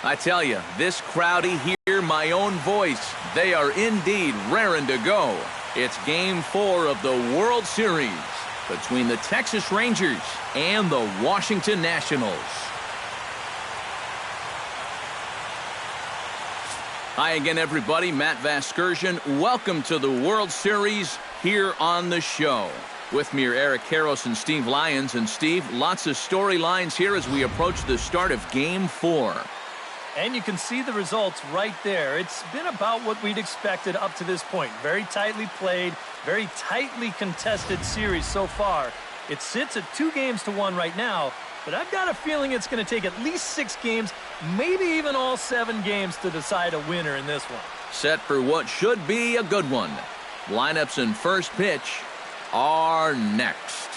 I tell you, this crowdy hear my own voice. They are indeed raring to go. It's Game 4 of the World Series between the Texas Rangers and the Washington Nationals. Hi again, everybody. Matt Vasgersian. Welcome to the World Series here on the show. With me are Eric Karros and Steve Lyons. And Steve, lots of storylines here as we approach the start of Game 4. And you can see the results right there. It's been about what we'd expected up to this point. Very tightly played, very tightly contested series so far. It sits at 2-1 right now, but I've got a feeling it's going to take at least 6 games, maybe even all 7 games to decide a winner in this one. Set for what should be a good one. Lineups and first pitch are next.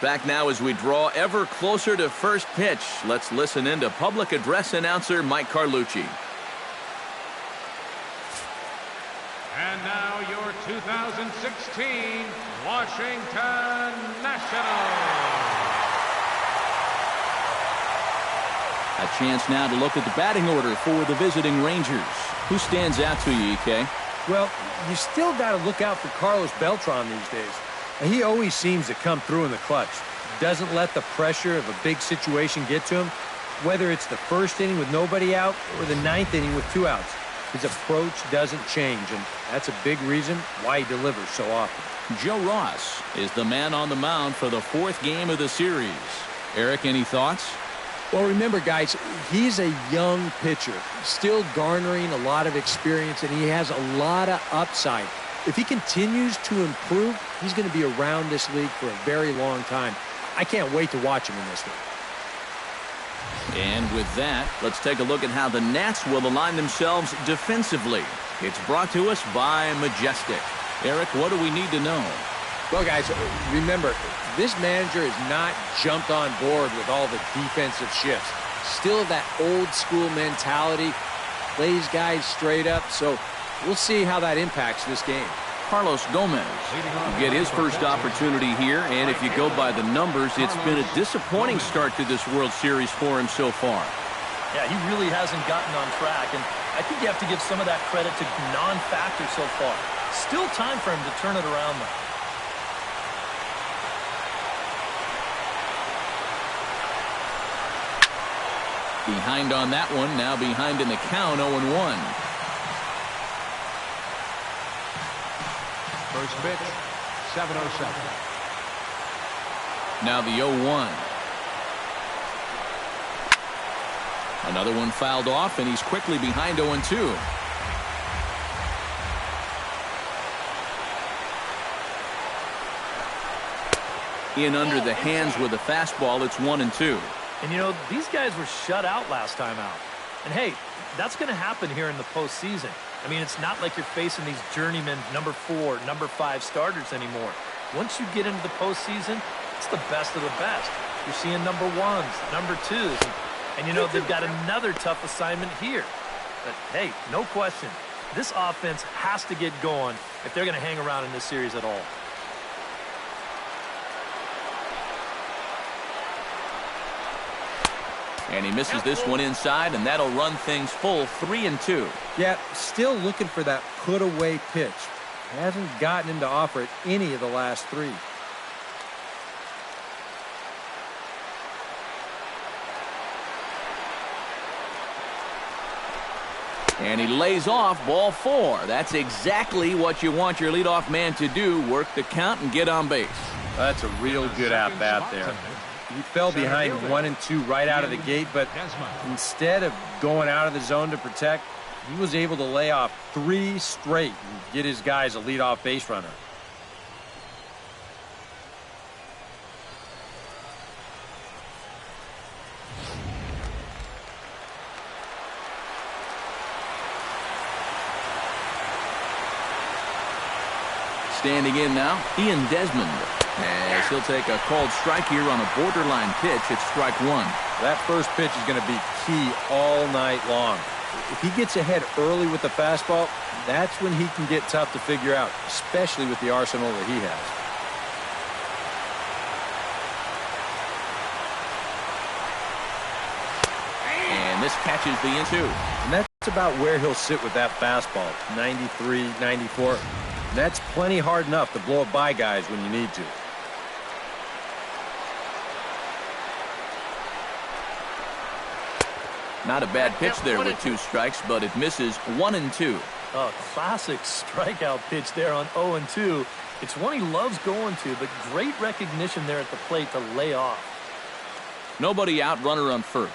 Back now as we draw ever closer to first pitch. Let's listen in to public address announcer Mike Carlucci. And now your 2016 Washington Nationals. A chance now to look at the batting order for the visiting Rangers. Who stands out to you, EK? Well, you still got to look out for Carlos Beltran these days. He always seems to come through in the clutch. Doesn't let the pressure of a big situation get to him, whether it's the first inning with nobody out or the 9th inning with 2 outs. His approach doesn't change, and that's a big reason why he delivers so often. Joe Ross is the man on the mound for the 4th game of the series. Eric, any thoughts? Well, remember, guys, he's a young pitcher, still garnering a lot of experience, and he has a lot of upside. If he continues to improve, he's going to be around this league for a very long time. I can't wait to watch him in this one. And with that, let's take a look at how the Nats will align themselves defensively. It's brought to us by Majestic. Eric, what do we need to know? Well, guys, remember, this manager has not jumped on board with all the defensive shifts. Still that old school mentality, plays guys straight up, so we'll see how that impacts this game. Carlos Gomez will get his first opportunity here, and if you go by the numbers, it's been a disappointing start to this World Series for him so far. Yeah, he really hasn't gotten on track, and I think you have to give some of that credit to non-factor so far. Still time for him to turn it around, though. Behind on that one, now behind in the count, 0-1. First pitch, 7:07. Now the 0-1. Another one fouled off, and he's quickly behind 0-2. In under the hands with a fastball, it's 1-2. And, you know, these guys were shut out last time out. And, hey, that's going to happen here in the postseason. I mean, it's not like you're facing these journeyman number 4, number 5 starters anymore. Once you get into the postseason, it's the best of the best. You're seeing number 1s, number 2s. And, you know, they've got another tough assignment here. But, hey, no question, this offense has to get going if they're going to hang around in this series at all. And he misses this one inside, and that'll run things full 3-2. Yeah, still looking for that put-away pitch. Hasn't gotten him to offer it any of the last 3. And he lays off ball 4. That's exactly what you want your leadoff man to do, work the count and get on base. That's a real good at-bat there. He fell behind 1-2 right out of the gate, but instead of going out of the zone to protect, he was able to lay off 3 straight and get his guys a leadoff base runner. Standing in now, Ian Desmond. As he'll take a called strike here on a borderline pitch. It's strike 1. That first pitch is going to be key all night long. If he gets ahead early with the fastball, that's when he can get tough to figure out, especially with the arsenal that he has. catches the in-2. And that's about where he'll sit with that fastball, 93, 94. That's plenty hard enough to blow it by guys when you need to. Not a bad pitch there with 2 strikes, but it misses 1-2. Oh, classic strikeout pitch there on 0-2. It's one he loves going to, but great recognition there at the plate to lay off. Nobody out, runner on first.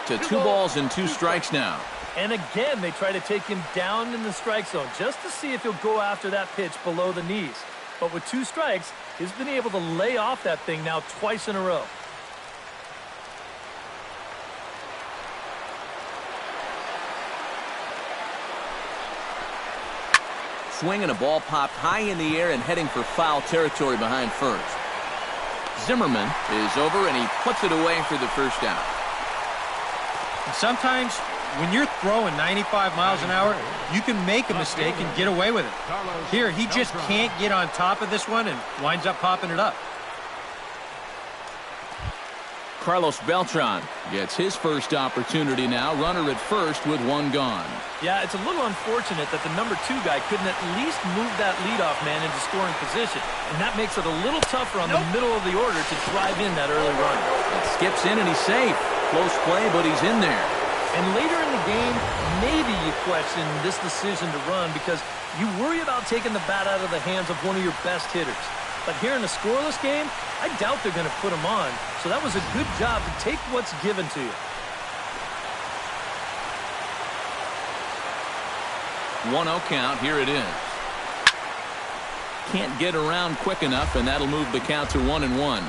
To 2 balls and 2 strikes now. And again, they try to take him down in the strike zone just to see if he'll go after that pitch below the knees. But with 2 strikes, he's been able to lay off that thing now twice in a row. Swing and a ball popped high in the air and heading for foul territory behind first. Zimmerman is over and he puts it away for the first out. And sometimes when you're throwing 95 miles an hour, you can make a mistake and get away with it. Here, he just can't get on top of this one and winds up popping it up. Carlos Beltran gets his first opportunity now. Runner at first with 1 gone. Yeah, it's a little unfortunate that the number 2 guy couldn't at least move that leadoff man into scoring position. And that makes it a little tougher on the middle of the order to drive in that early run. It skips in and he's safe. Close play, but he's in there. And later in the game, maybe you question this decision to run because you worry about taking the bat out of the hands of one of your best hitters. But here in a scoreless game, I doubt they're going to put him on. So that was a good job to take what's given to you. 1-0 count. Here it is. Can't get around quick enough, and that'll move the count to 1-1.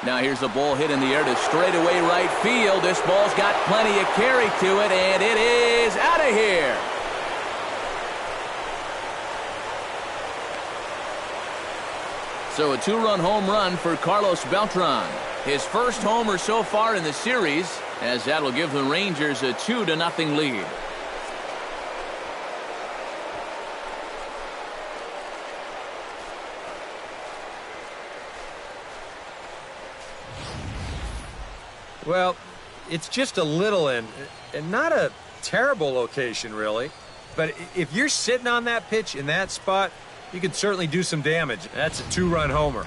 Now here's a ball hit in the air to straightaway right field. This ball's got plenty of carry to it, and it is out of here. So a 2-run home run for Carlos Beltran. His first homer so far in the series, as that'll give the Rangers a 2-0 lead. Well, it's just a little and not a terrible location, really. But if you're sitting on that pitch in that spot, you can certainly do some damage. That's a 2-run homer.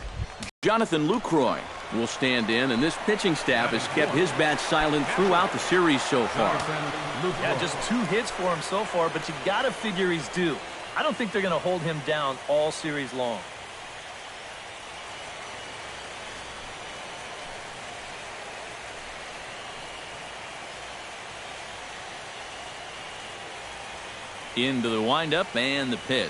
Jonathan Lucroy will stand in, and this pitching staff has kept his bat silent throughout the series so far. Yeah, just 2 hits for him so far, but you got to figure he's due. I don't think they're going to hold him down all series long. Into the windup and the pitch.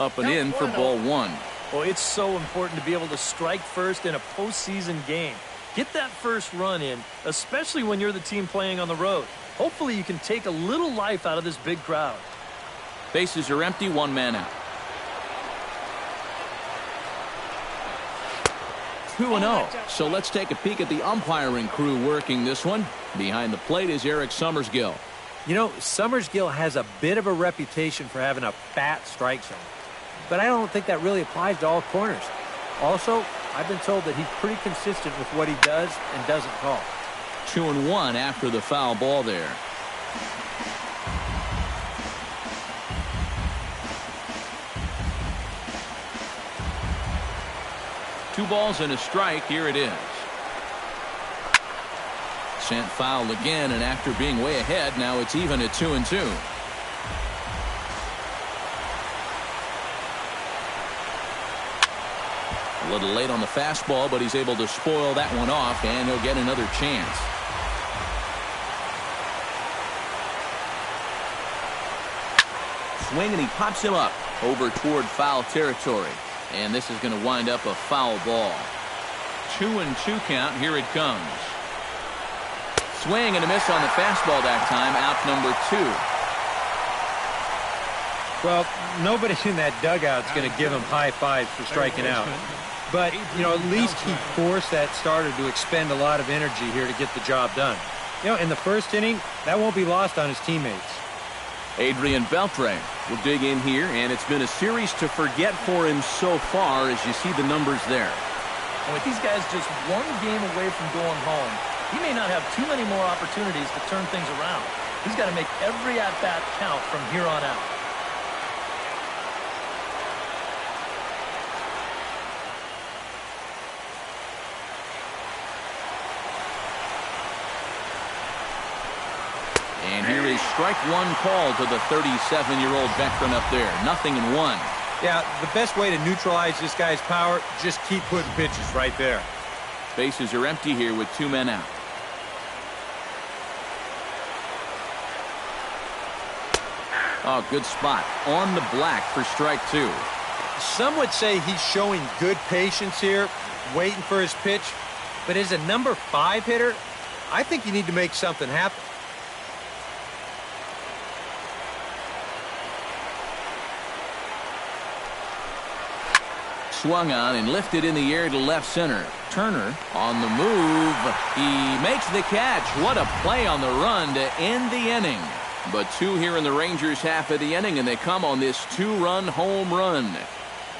Up and in for ball 1. Well, it's so important to be able to strike first in a postseason game. Get that first run in, especially when you're the team playing on the road. Hopefully you can take a little life out of this big crowd. Bases are empty, 1 man out. 2-0. So let's take a peek at the umpiring crew working this one. Behind the plate is Eric Summersgill. You know, Summersgill has a bit of a reputation for having a fat strike zone. But I don't think that really applies to all corners. Also, I've been told that he's pretty consistent with what he does and doesn't call. 2-1 after the foul ball there. Two balls and a strike. Here it is. Sent foul again, and after being way ahead, now it's even at 2-2. A little late on the fastball, but he's able to spoil that one off, and he'll get another chance. Swing, and he pops him up over toward foul territory. And this is going to wind up a foul ball. 2-2 count. Here it comes. Swing and a miss on the fastball that time. Out number 2. Well, nobody in that dugout's going to give him high fives for striking out. But, you know, at least he forced that starter to expend a lot of energy here to get the job done. In the first inning, that won't be lost on his teammates. Adrian Beltre will dig in here, and it's been a series to forget for him so far as you see the numbers there. And with these guys just one game away from going home, he may not have too many more opportunities to turn things around. He's got to make every at-bat count from here on out. And here is strike one call to the 37-year-old veteran up there. 0-1. Yeah, the best way to neutralize this guy's power, just keep putting pitches right there. Bases are empty here with 2 men out. Oh, good spot. On the black for strike 2. Some would say he's showing good patience here, waiting for his pitch. But as a number 5 hitter, I think you need to make something happen. Swung on and lifted in the air to left center. Turner on the move. He makes the catch. What a play on the run to end the inning. But 2 here in the Rangers half of the inning, and they come on this 2-run home run.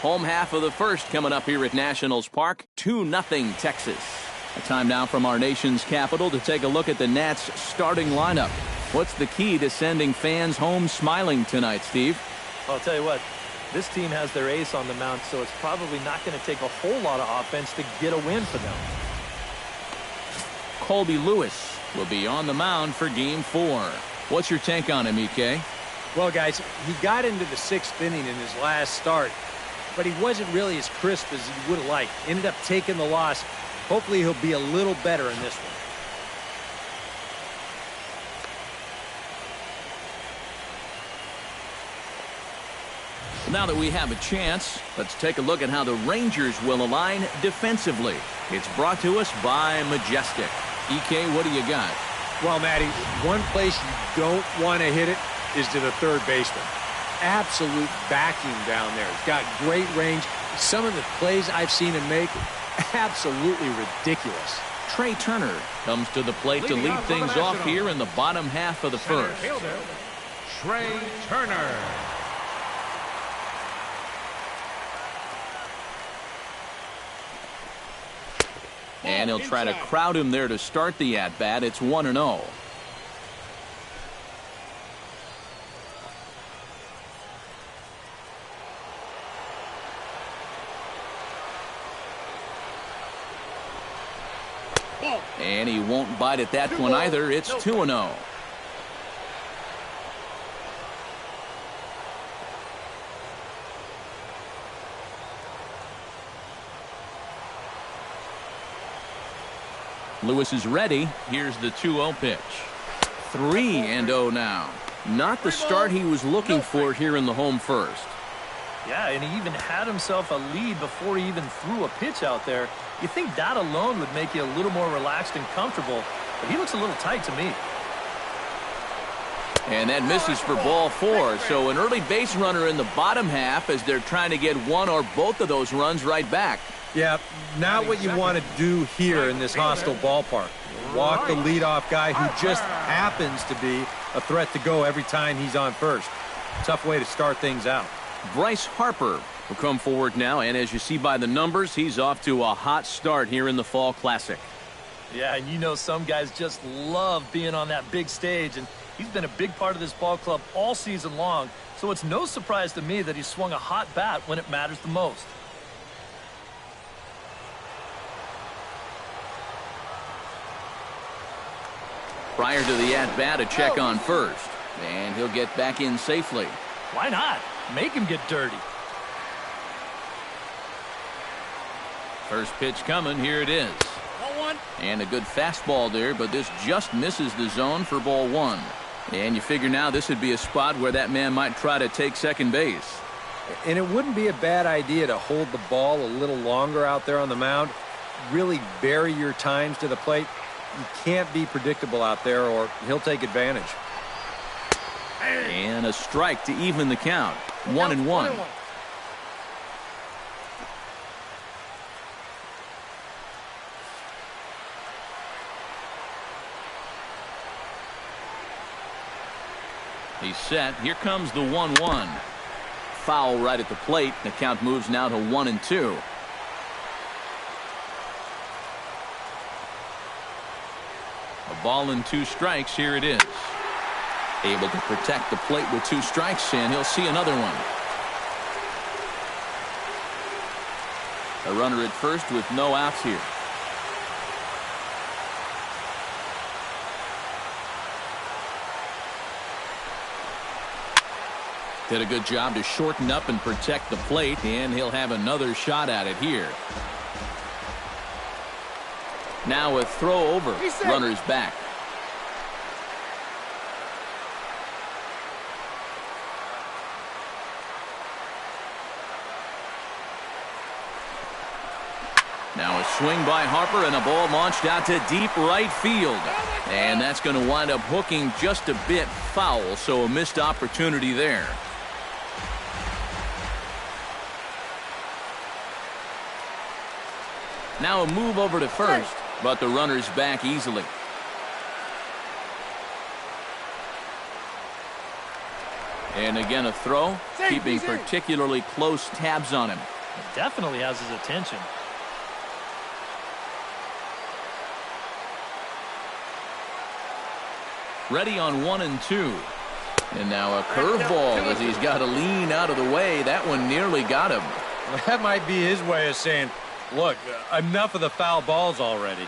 Home half of the first coming up here at Nationals Park. 2-0 Texas. A time now from our nation's capital to take a look at the Nats starting lineup. What's the key to sending fans home smiling tonight, Steve? I'll tell you what. This team has their ace on the mound, so it's probably not going to take a whole lot of offense to get a win for them. Colby Lewis will be on the mound for Game 4. What's your take on him, EK? Well, guys, he got into the 6th inning in his last start, but he wasn't really as crisp as he would have liked. Ended up taking the loss. Hopefully he'll be a little better in this one. Now that we have a chance, let's take a look at how the Rangers will align defensively. It's brought to us by Majestic. EK, what do you got? Well, Matty, one place you don't want to hit it is to the third baseman. Absolute vacuum down there. He's got great range. Some of the plays I've seen him make, absolutely ridiculous. Trey Turner comes to the plate to lead things off here in the bottom half of the first. Trey Turner. And he'll try to crowd him there to start the at-bat. It's 1-0. And he won't bite at that one either. It's 2-0. Lewis is ready. Here's the 2-0 pitch. 3-0 now. Not the start he was looking for here in the home first. Yeah, and he even had himself a lead before he even threw a pitch out there. You think that alone would make you a little more relaxed and comfortable, but he looks a little tight to me. And that misses for ball 4. So an early base runner in the bottom half as they're trying to get one or both of those runs right back. Yeah, not what you want to do here in this hostile ballpark. Walk the leadoff guy who just happens to be a threat to go every time he's on first. Tough way to start things out. Bryce Harper will come forward now, and as you see by the numbers, he's off to a hot start here in the Fall Classic. Yeah, and you know some guys just love being on that big stage, and he's been a big part of this ball club all season long, so it's no surprise to me that he swung a hot bat when it matters the most. Prior to the at-bat, a check on first, and he'll get back in safely. Why not? Make him get dirty. First pitch coming. Here it is. And a good fastball there, but this just misses the zone for ball 1. And you figure now this would be a spot where that man might try to take second base. And it wouldn't be a bad idea to hold the ball a little longer out there on the mound. Really vary your times to the plate. You can't be predictable out there or he'll take advantage. And a strike to even the count. 1-1. He's set. Here comes the 1-1. Foul right at the plate. The count moves now to 1-2. A ball and 2 strikes. Here it is. Able to protect the plate with 2 strikes, and he'll see another one. A runner at first with no outs here. Did a good job to shorten up and protect the plate, and he'll have another shot at it here. Now a throw over. Runner's back. Now a swing by Harper and a ball launched out to deep right field. And that's going to wind up hooking just a bit foul, so a missed opportunity there. Now a move over to first, but the runner's back easily. And again a throw, keeping particularly close tabs on him. It definitely has his attention. Ready on 1-2. And now a curveball as he's got to lean out of the way. That one nearly got him. That might be his way of saying, look, enough of the foul balls already.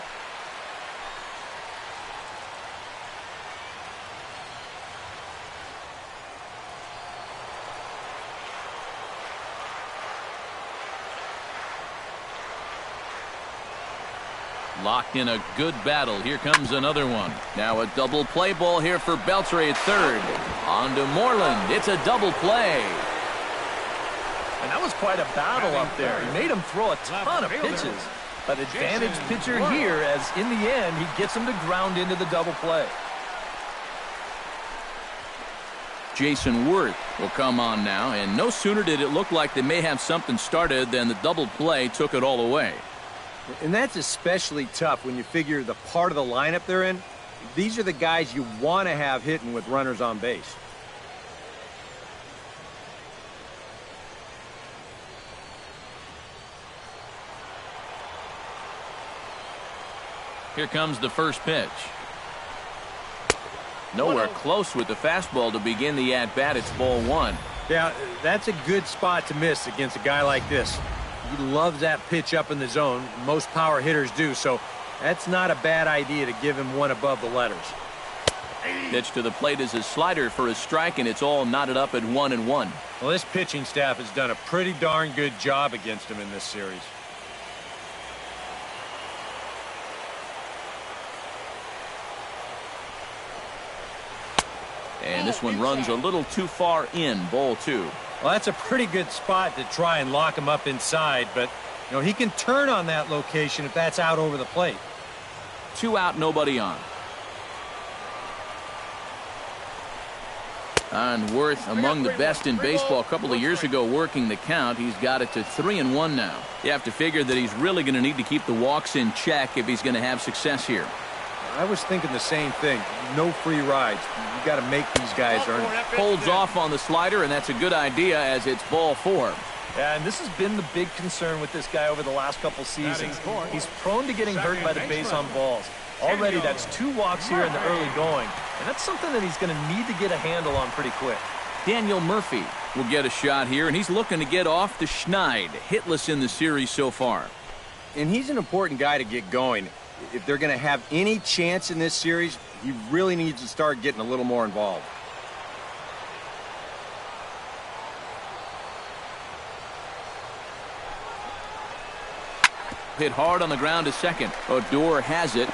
Locked in a good battle. Here comes another one. Now a double play ball here for Beltre at third. On to Moreland. It's a double play. And that was quite a battle up there. He made him throw a ton of pitches. But advantage pitcher here, as in the end, he gets him to ground into the double play. Jason Worth will come on now, and no sooner did it look like they may have something started than the double play took it all away. And that's especially tough when you figure the part of the lineup they're in. These are the guys you want to have hitting with runners on base. Here comes the first pitch. Nowhere close with the fastball to begin the at-bat. It's ball 1. Yeah, that's a good spot to miss against a guy like this. He loves that pitch up in the zone. Most power hitters do, so that's not a bad idea to give him one above the letters. Pitch to the plate is a slider for a strike, and it's all knotted up at 1-1. Well, this pitching staff has done a pretty darn good job against him in this series. And this one runs a little too far in, ball 2. Well, that's a pretty good spot to try and lock him up inside, but you know, he can turn on that location if that's out over the plate. 2 out, nobody on. And Worth among the best in baseball a couple of years ago working the count. He's got it to 3-1 now. You have to figure that he's really going to need to keep the walks in check if he's going to have success here. I was thinking the same thing. No free rides. You got to make these guys earn it. Holds off on the slider, and that's a good idea as it's ball 4. Yeah, and this has been the big concern with this guy over the last couple seasons. He's prone to getting hurt by the base on balls. Already, that's 2 walks here in the early going, and that's something that he's going to need to get a handle on pretty quick. Daniel Murphy will get a shot here, and he's looking to get off to Schneid. Hitless in the series so far. And he's an important guy to get going. If they're going to have any chance in this series, he really needs to start getting a little more involved. Hit hard on the ground to second. Odor has it.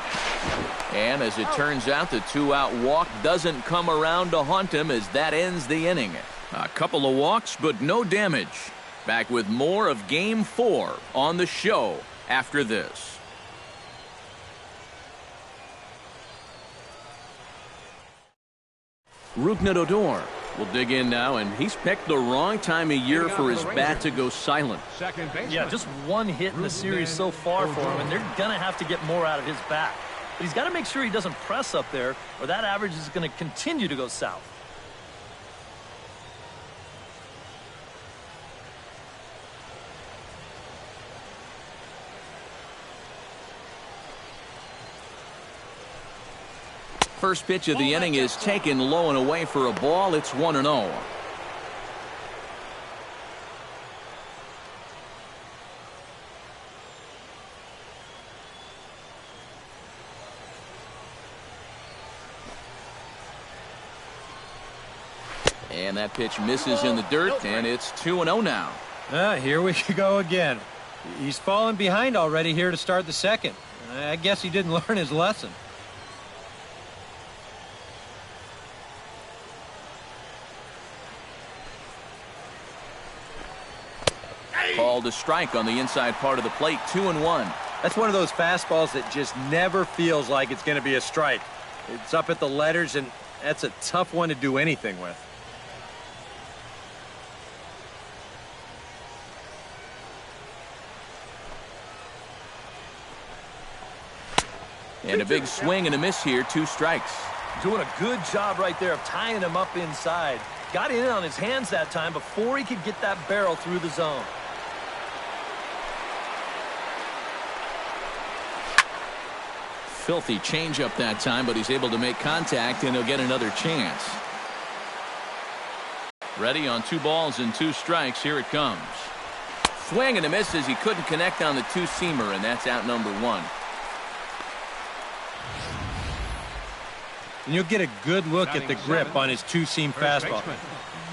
And as it turns out, the 2-out walk doesn't come around to haunt him as that ends the inning. A couple of walks, but no damage. Back with more of Game 4 on the show after this. Rougned Odor will dig in now, and he's picked the wrong time of year for his bat to go silent. Yeah, just 1 hit in the series so far for him, and they're going to have to get more out of his bat. But he's got to make sure he doesn't press up there, or that average is going to continue to go south. First pitch of the inning is taken low and away for a ball. It's 1-0. And that pitch misses in the dirt, and it's 2-0 now. Here we go again. He's fallen behind already here to start the second. I guess he didn't learn his lesson. Called a strike on the inside part of the plate, 2-1. That's one of those fastballs that just never feels like it's going to be a strike. It's up at the letters, and that's a tough one to do anything with. And a big swing and a miss here, 2 strikes. Doing a good job right there of tying him up inside. Got in on his hands that time before he could get that barrel through the zone. Filthy changeup that time, but he's able to make contact, and he'll get another chance. Ready on 2 balls and 2 strikes. Here it comes. Swing and a miss as he couldn't connect on the 2-seamer, and that's out number 1. And you'll get a good look at the grip on his 2-seam fastball.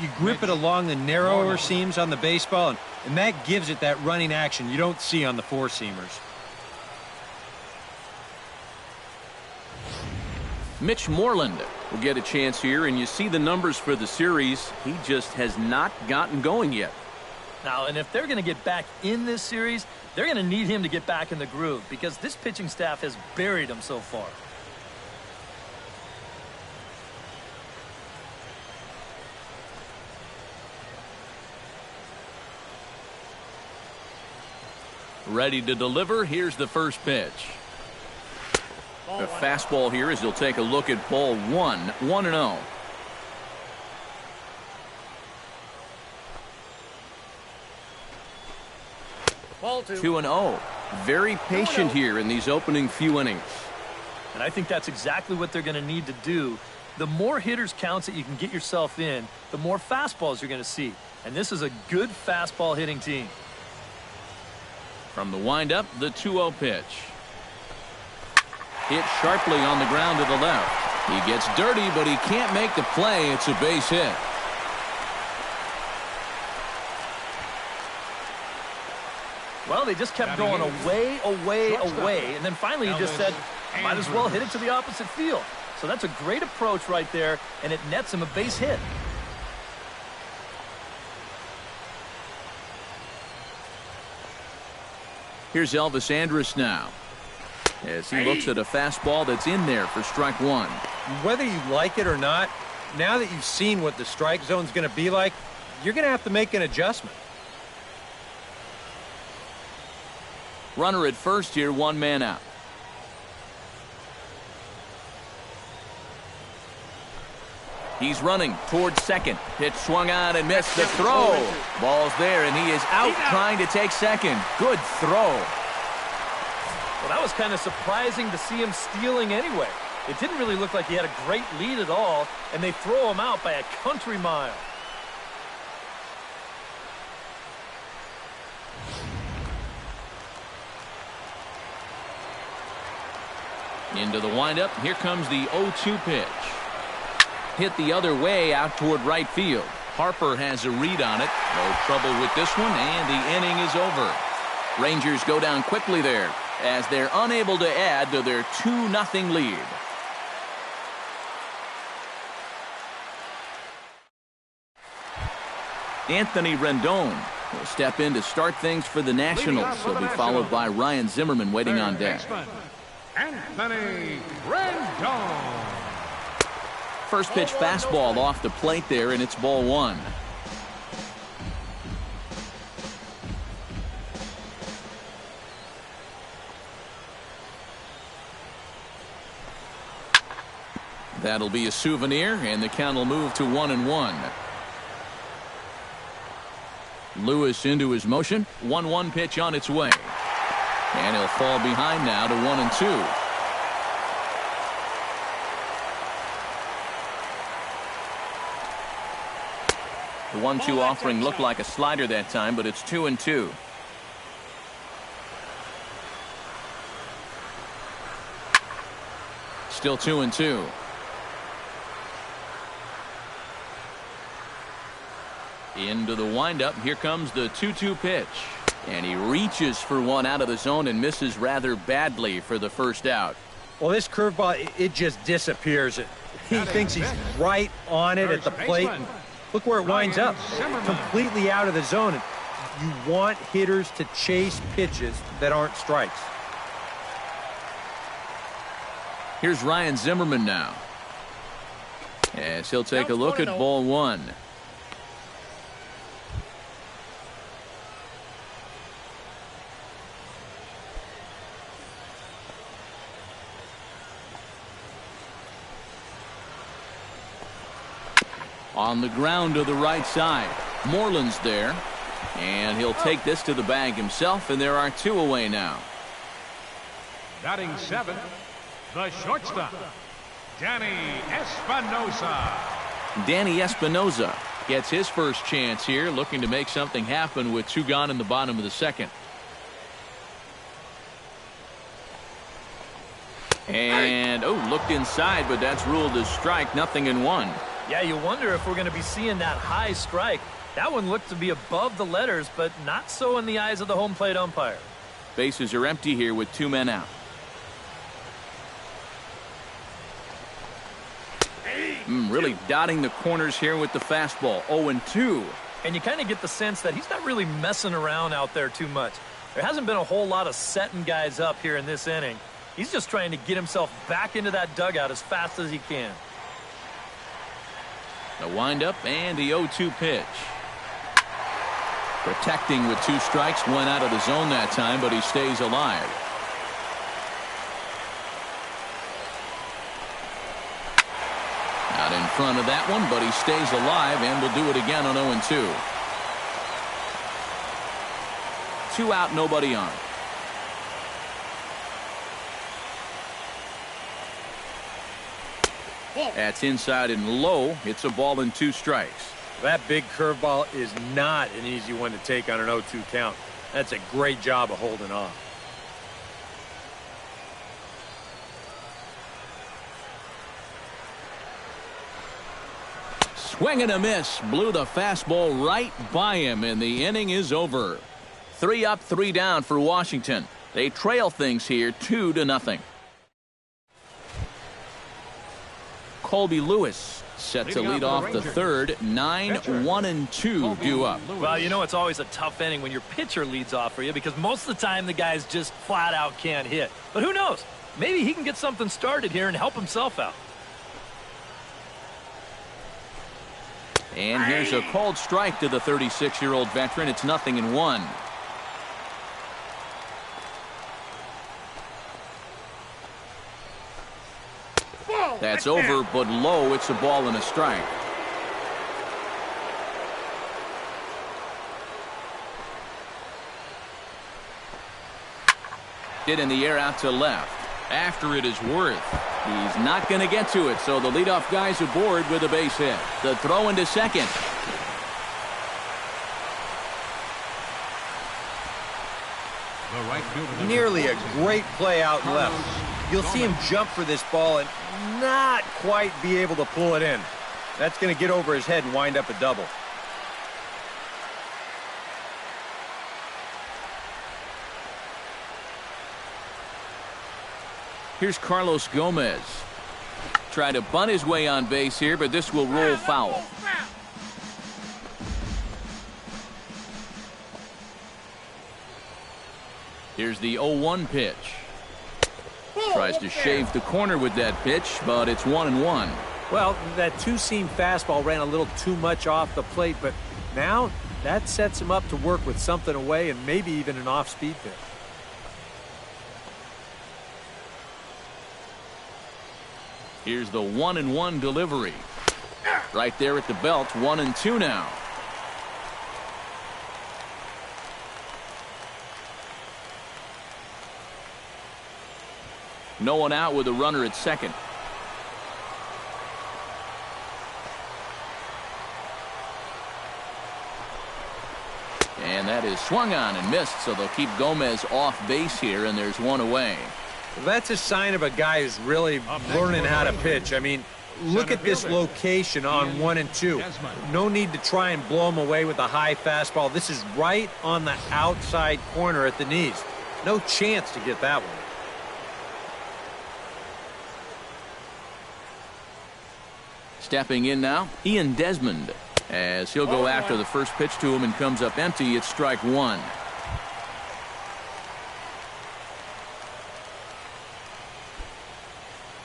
You grip it along the narrower seams on the baseball, and that gives it that running action you don't see on the 4-seamers. Mitch Moreland will get a chance here, and you see the numbers for the series. He just has not gotten going yet. Now, and if they're going to get back in this series, they're going to need him to get back in the groove because this pitching staff has buried him so far. Ready to deliver. Here's the first pitch. A fastball here as he'll take a look at ball 1, 1-0. Ball 2-0. Very patient here in these opening few innings. And I think that's exactly what they're going to need to do. The more hitters counts that you can get yourself in, the more fastballs you're going to see. And this is a good fastball hitting team. From the windup, the 2-0 pitch. Hit sharply on the ground to the left. He gets dirty, but he can't make the play. It's a base hit. Well, they just kept going away, and then finally he just said, might as well hit it to the opposite field. So that's a great approach right there, and it nets him a base hit. Here's Elvis Andrus now, as he looks at a fastball that's in there for strike 1. Whether you like it or not, now that you've seen what the strike zone's going to be like, you're going to have to make an adjustment. Runner at first here, 1 man out. He's running towards second. Pitch swung on and missed the throw. Ball's there, and he is out trying to take second. Good throw. Well, that was kind of surprising to see him stealing anyway. It didn't really look like he had a great lead at all, and they throw him out by a country mile. Into the windup. Here comes the 0-2 pitch. Hit the other way out toward right field. Harper has a read on it. No trouble with this one, and the inning is over. Rangers go down quickly there as they're unable to add to their 2-0 lead. Anthony Rendon will step in to start things for the Nationals. He'll be followed by Ryan Zimmerman waiting on deck. Anthony Rendon. First pitch fastball off the plate there, and it's ball 1. That'll be a souvenir, and the count will move to 1-1. Lewis into his motion. 1-1 pitch on its way. And he'll fall behind now to 1-2. The 1-2 offering looked like a slider that time, but it's 2-2. Still 2-2. Into the windup. Here comes the 2-2 pitch. And he reaches for one out of the zone and misses rather badly for the first out. Well, this curveball, it just disappears. He thinks he's right on it at the plate. And look where it winds up. Completely out of the zone. And you want hitters to chase pitches that aren't strikes. Here's Ryan Zimmerman now. As he'll take a look at ball one. On the ground to the right side. Moreland's there. And he'll take this to the bag himself, and there are two away now. Batting seventh, the shortstop, Danny Espinosa. Danny Espinosa gets his first chance here, looking to make something happen with two gone in the bottom of the second. And, looked inside, but that's ruled as strike, 0-1. Yeah, you wonder if we're going to be seeing that high strike. That one looked to be above the letters, but not so in the eyes of the home plate umpire. Bases are empty here with two men out. Really dotting the corners here with the fastball. 0-2. And you kind of get the sense that he's not really messing around out there too much. There hasn't been a whole lot of setting guys up here in this inning. He's just trying to get himself back into that dugout as fast as he can. The windup and the 0-2 pitch. Protecting with two strikes, went out of the zone that time, but he stays alive. Not in front of that one, but he stays alive and will do it again on 0-2. Two out, nobody on. That's inside and low. It's a ball and two strikes. That big curveball is not an easy one to take on an 0-2 count. That's a great job of holding off. Swing and a miss. Blew the fastball right by him, and the inning is over. 3 up, 3 down for Washington. They trail things here 2-0. Colby Lewis set to lead off the third. 9-1-2 due up. Well, you know it's always a tough inning when your pitcher leads off for you because most of the time the guys just flat out can't hit. But who knows? Maybe he can get something started here and help himself out. And here's a called strike to the 36-year-old veteran. It's 0-1. That's over, but low. It's a ball and a strike. Hit in the air out to left. After it is Worth. He's not going to get to it, so the leadoff guy's aboard with a base hit. The throw into second. Nearly a great play out left. You'll see him jump for this ball and not quite be able to pull it in. That's going to get over his head and wind up a double. Here's Carlos Gomez. Try to bunt his way on base here, but this will roll foul. Here's the 0-1 pitch. Tries to shave the corner with that pitch, but it's 1-1. Well, that two-seam fastball ran a little too much off the plate, but now that sets him up to work with something away and maybe even an off-speed pitch. Here's the 1-1 delivery. Right there at the belt, 1-2 now. No one out with a runner at second. And that is swung on and missed, so they'll keep Gomez off base here, and there's one away. Well, that's a sign of a guy who's really learning how to pitch. I mean, look at this location on 1 and 2. No need to try and blow him away with a high fastball. This is right on the outside corner at the knees. No chance to get that one. Stepping in now, Ian Desmond, as he'll go after the first pitch to him and comes up empty. It's strike one.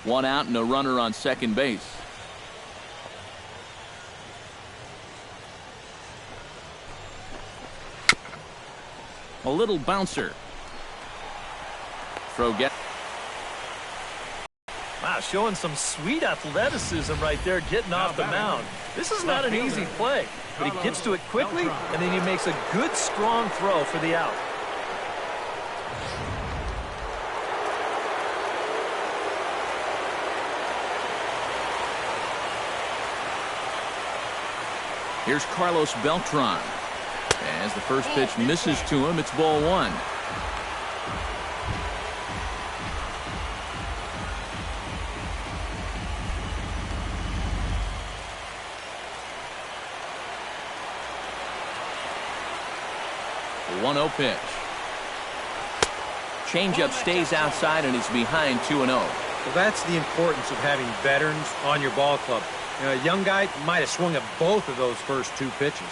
One out and a runner on second base. A little bouncer. Throw get. Wow, showing some sweet athleticism right there, getting off the mound. This is not an easy play, but he gets to it quickly, and then he makes a good, strong throw for the out. Here's Carlos Beltran. As the first pitch misses to him, it's ball one. The 1-0 pitch. Changeup stays outside and is behind 2-0. Well, that's the importance of having veterans on your ball club. You know, a young guy might have swung at both of those first two pitches.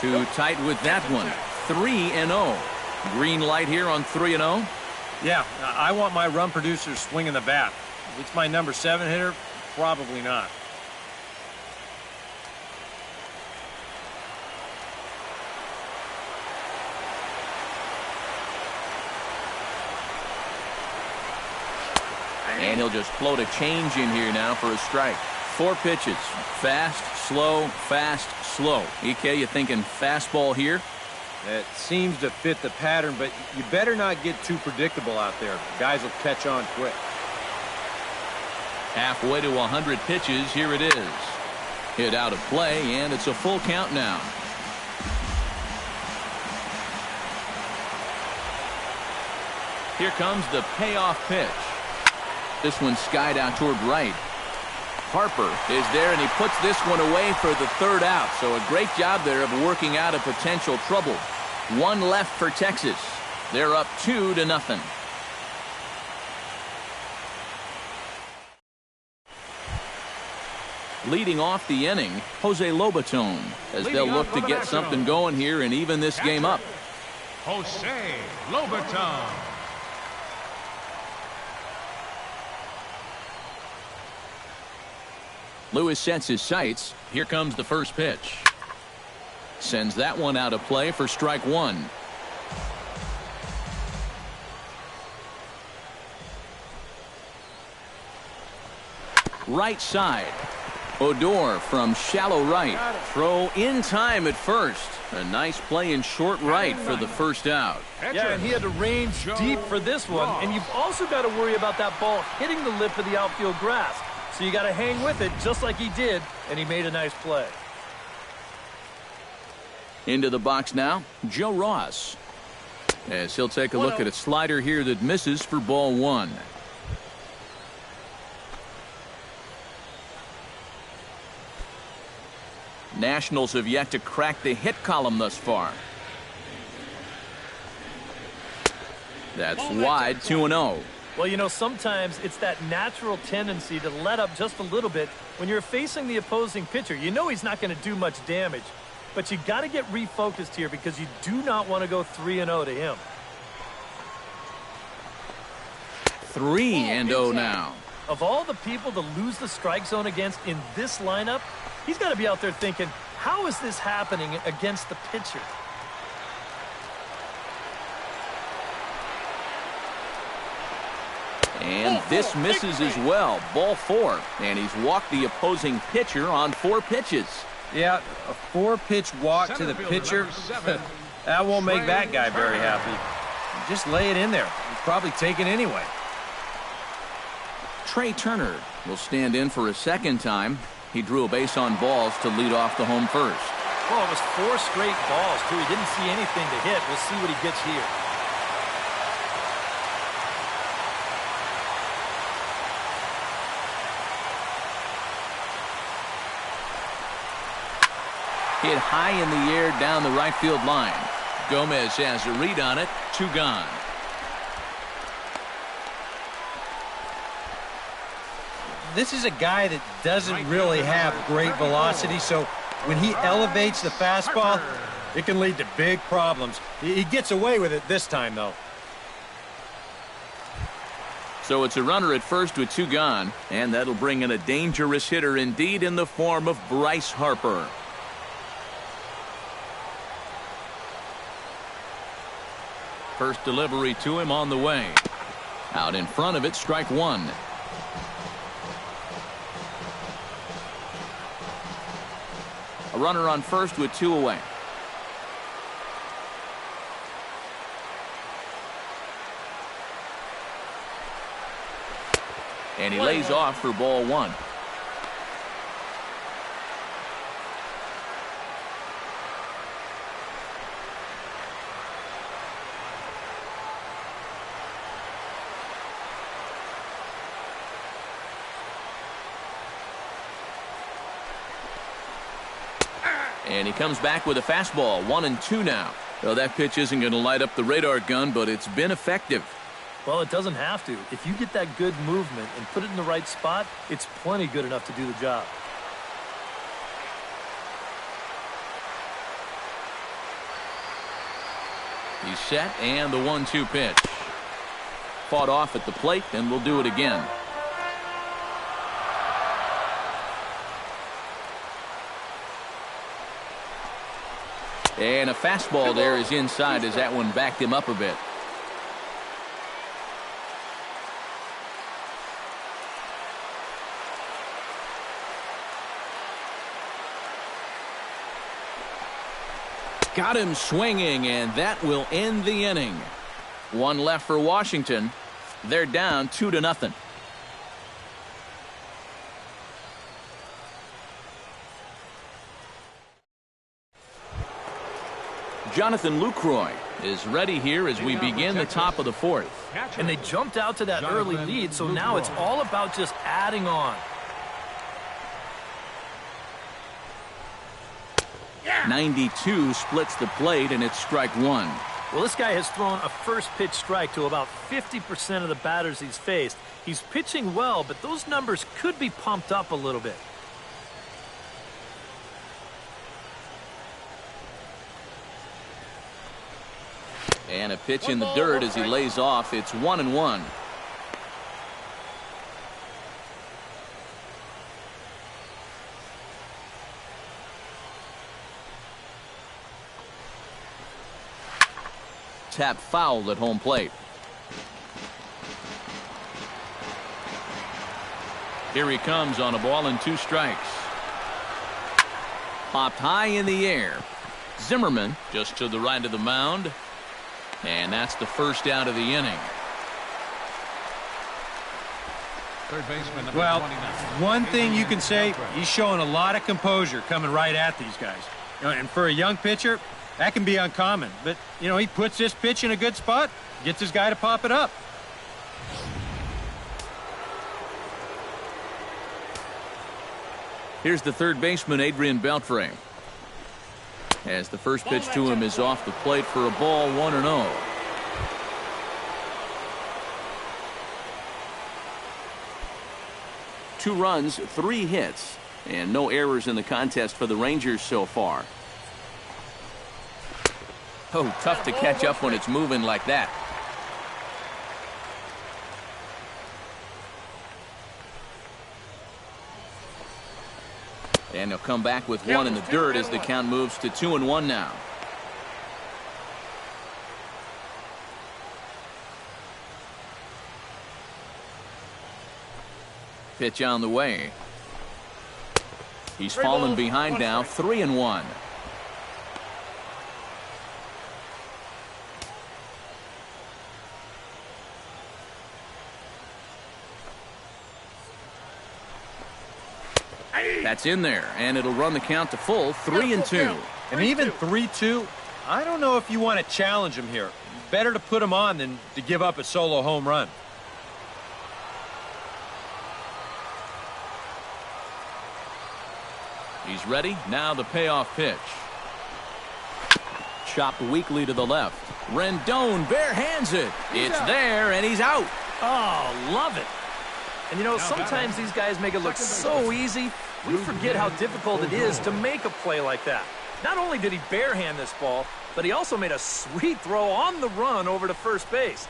Too tight with that one. 3-0. Green light here on 3-0. Yeah, I want my run producers swinging the bat. If it's my number 7 hitter, probably not. And he'll just float a change in here now for a strike. 4 pitches. Fast, slow, fast, slow. EK, you thinking fastball here? It seems to fit the pattern, but you better not get too predictable out there. Guys will catch on quick. Halfway to 100 pitches. Here it is. Hit out of play, and it's a full count now. Here comes the payoff pitch. This one skied out toward right. Harper is there, and he puts this one away for the third out. So a great job there of working out a potential trouble. 1 left for Texas. They're up 2-0. Leading off the inning, Jose Lobaton, as they'll look to get something going here and even this game up. Jose Lobaton. Lewis sets his sights. Here comes the first pitch. Sends that one out of play for strike one. Right side. Odor from shallow right. Throw in time at first. A nice play in short right for the first out. Yeah, and he had to range deep for this one. And you've also got to worry about that ball hitting the lip of the outfield grass. So you got to hang with it just like he did, and he made a nice play. Into the box now, Joe Ross. As he'll take a look at a slider here that misses for ball one. Nationals have yet to crack the hit column thus far. That's wide, 2-0. Well, you know, sometimes it's that natural tendency to let up just a little bit when you're facing the opposing pitcher. You know he's not going to do much damage, but you got to get refocused here because you do not want to go 3-0 to him. 3-0 now. Of all the people to lose the strike zone against in this lineup, he's got to be out there thinking, how is this happening against the pitcher? And this misses as well. Ball 4. And he's walked the opposing pitcher on 4 pitches. Yeah, a 4-pitch walk to the pitcher. That won't make that guy very happy. Just lay it in there. He's probably taken anyway. Trey Turner will stand in for a second time. He drew a base on balls to lead off the home first. Well, it was 4 straight balls, too. He didn't see anything to hit. We'll see what he gets here. Hit high in the air down the right field line. Gomez has a read on it. 2 gone. This is a guy that doesn't really have great velocity, so when he elevates the fastball, it can lead to big problems. He gets away with it this time, though. So it's a runner at first with 2 gone, and that'll bring in a dangerous hitter indeed in the form of Bryce Harper. First delivery to him on the way. Out in front of it, strike 1. A runner on first with 2 away. And he lays off for ball 1. And he comes back with a fastball. 1-2 now. Well, that pitch isn't going to light up the radar gun, but it's been effective. Well, it doesn't have to. If you get that good movement and put it in the right spot, it's plenty good enough to do the job. He's set, and the 1-2 pitch. Fought off at the plate, and we'll do it again. And a fastball there is inside as that one backed him up a bit. Got him swinging, and that will end the inning. 1 left for Washington. They're down 2-0. Jonathan Lucroy is ready here as we begin the top of the 4th. And they jumped out to that early lead, so now it's all about just adding on. 92 splits the plate, and it's strike 1. Well, this guy has thrown a first pitch strike to about 50% of the batters he's faced. He's pitching well, but those numbers could be pumped up a little bit. And a pitch in the dirt as he lays off. It's 1-1. Tap foul at home plate. Here he comes on a ball and 2 strikes. Popped high in the air. Zimmerman just to the right of the mound. And that's the first out of the inning. Third baseman, number Well, 29. one thing you can say, he's showing a lot of composure coming right at these guys. And for a young pitcher, that can be uncommon. But, he puts this pitch in a good spot, gets his guy to pop it up. Here's the third baseman, Adrian Beltre. As the first pitch to him is off the plate for a ball, 1-0. Two runs, 3 hits, and no errors in the contest for the Rangers so far. Oh, tough to catch up when it's moving like that. And he'll come back with 1 in the dirt as the count moves to 2-1 now. Pitch on the way. He's fallen behind now, 3-1. That's in there, and it'll run the count to full 3-2. And even 3-2, I don't know if you want to challenge him here. Better to put him on than to give up a solo home run. He's ready. Now the payoff pitch. Chopped weakly to the left. Rendon bare hands it. It's there, and he's out. Oh, love it. And, you know, sometimes these guys make it look so easy, we forget how difficult it is to make a play like that. Not only did he barehand this ball, but he also made a sweet throw on the run over to first base.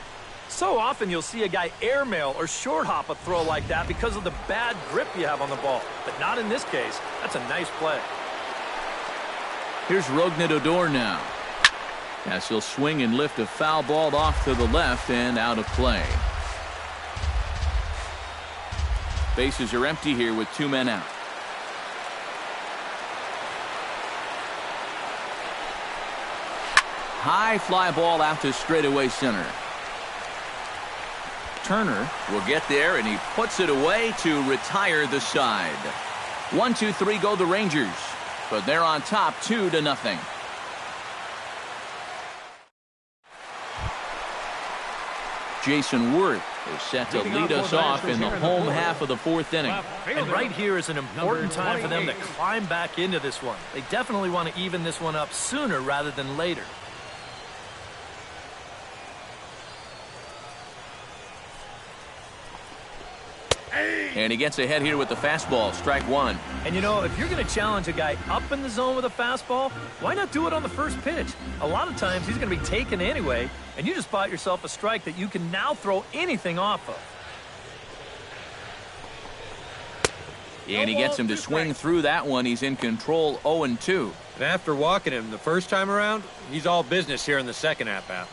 So often you'll see a guy airmail or short hop a throw like that because of the bad grip you have on the ball. But not in this case. That's a nice play. Here's Rougned Odor now. As he'll swing and lift a foul ball off to the left and out of play. Bases are empty here with 2 men out. High fly ball out to straightaway center. Turner will get there, and he puts it away to retire the side. 1-2-3 go the Rangers, but they're on top 2-0. Jason Worth is set to lead us off in the home half of the 4th inning. And right here is an important time for them to climb back into this one. They definitely want to even this one up sooner rather than later. And he gets ahead here with the fastball, strike 1. And, you know, if you're going to challenge a guy up in the zone with a fastball, why not do it on the first pitch? A lot of times he's going to be taken anyway, and you just bought yourself a strike that you can now throw anything off of. And he gets him to swing through that one. He's in control 0-2. And after walking him the first time around, he's all business here in the second at-bat.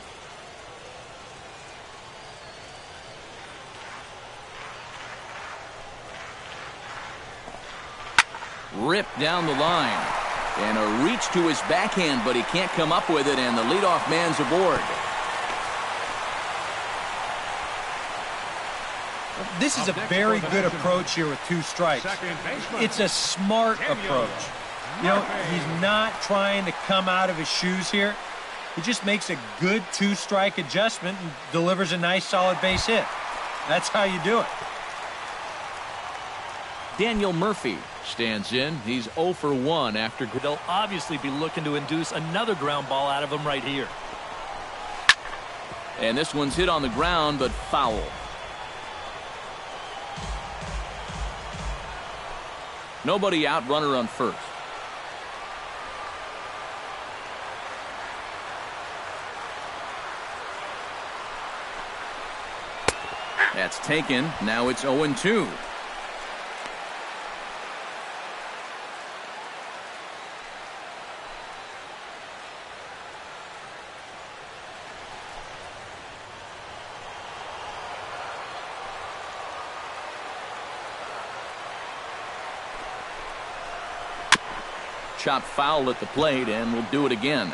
Ripped down the line. And a reach to his backhand, but he can't come up with it, and the leadoff man's aboard. This is a very good approach here with 2 strikes. It's a smart approach. You know, he's not trying to come out of his shoes here. He just makes a good 2-strike adjustment and delivers a nice solid base hit. That's how you do it. Daniel Murphy stands in. He's 0 for 1 after. They'll obviously be looking to induce another ground ball out of him right here. And this one's hit on the ground, but foul. Nobody out, runner on first. That's taken. Now it's 0-2. Chop foul at the plate, and we'll do it again.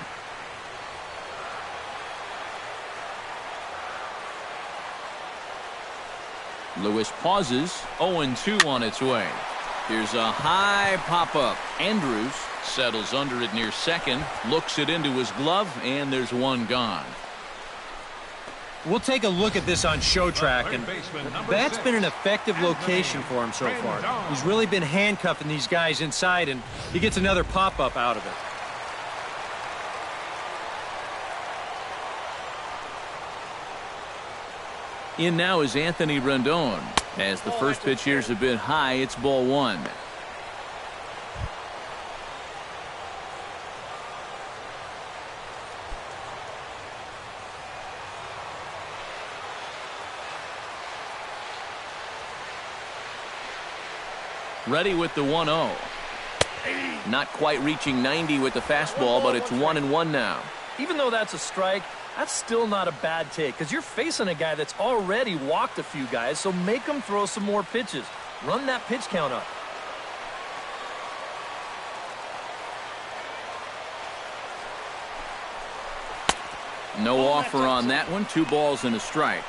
Lewis pauses. 0-2 on its way. Here's a high pop-up. Andrews settles under it near second, looks it into his glove, and there's one gone. We'll take a look at this on Show Track, and that's been an effective location for him so far. He's really been handcuffing these guys inside, and he gets another pop-up out of it. In now is Anthony Rendon. As the first pitch here is a bit high, it's ball 1. Ready with the 1-0. Not quite reaching 90 with the fastball, but it's 1-1 now. Even though that's a strike, that's still not a bad take because you're facing a guy that's already walked a few guys, so make him throw some more pitches. Run that pitch count up. No offer on that one. 2 balls and a strike.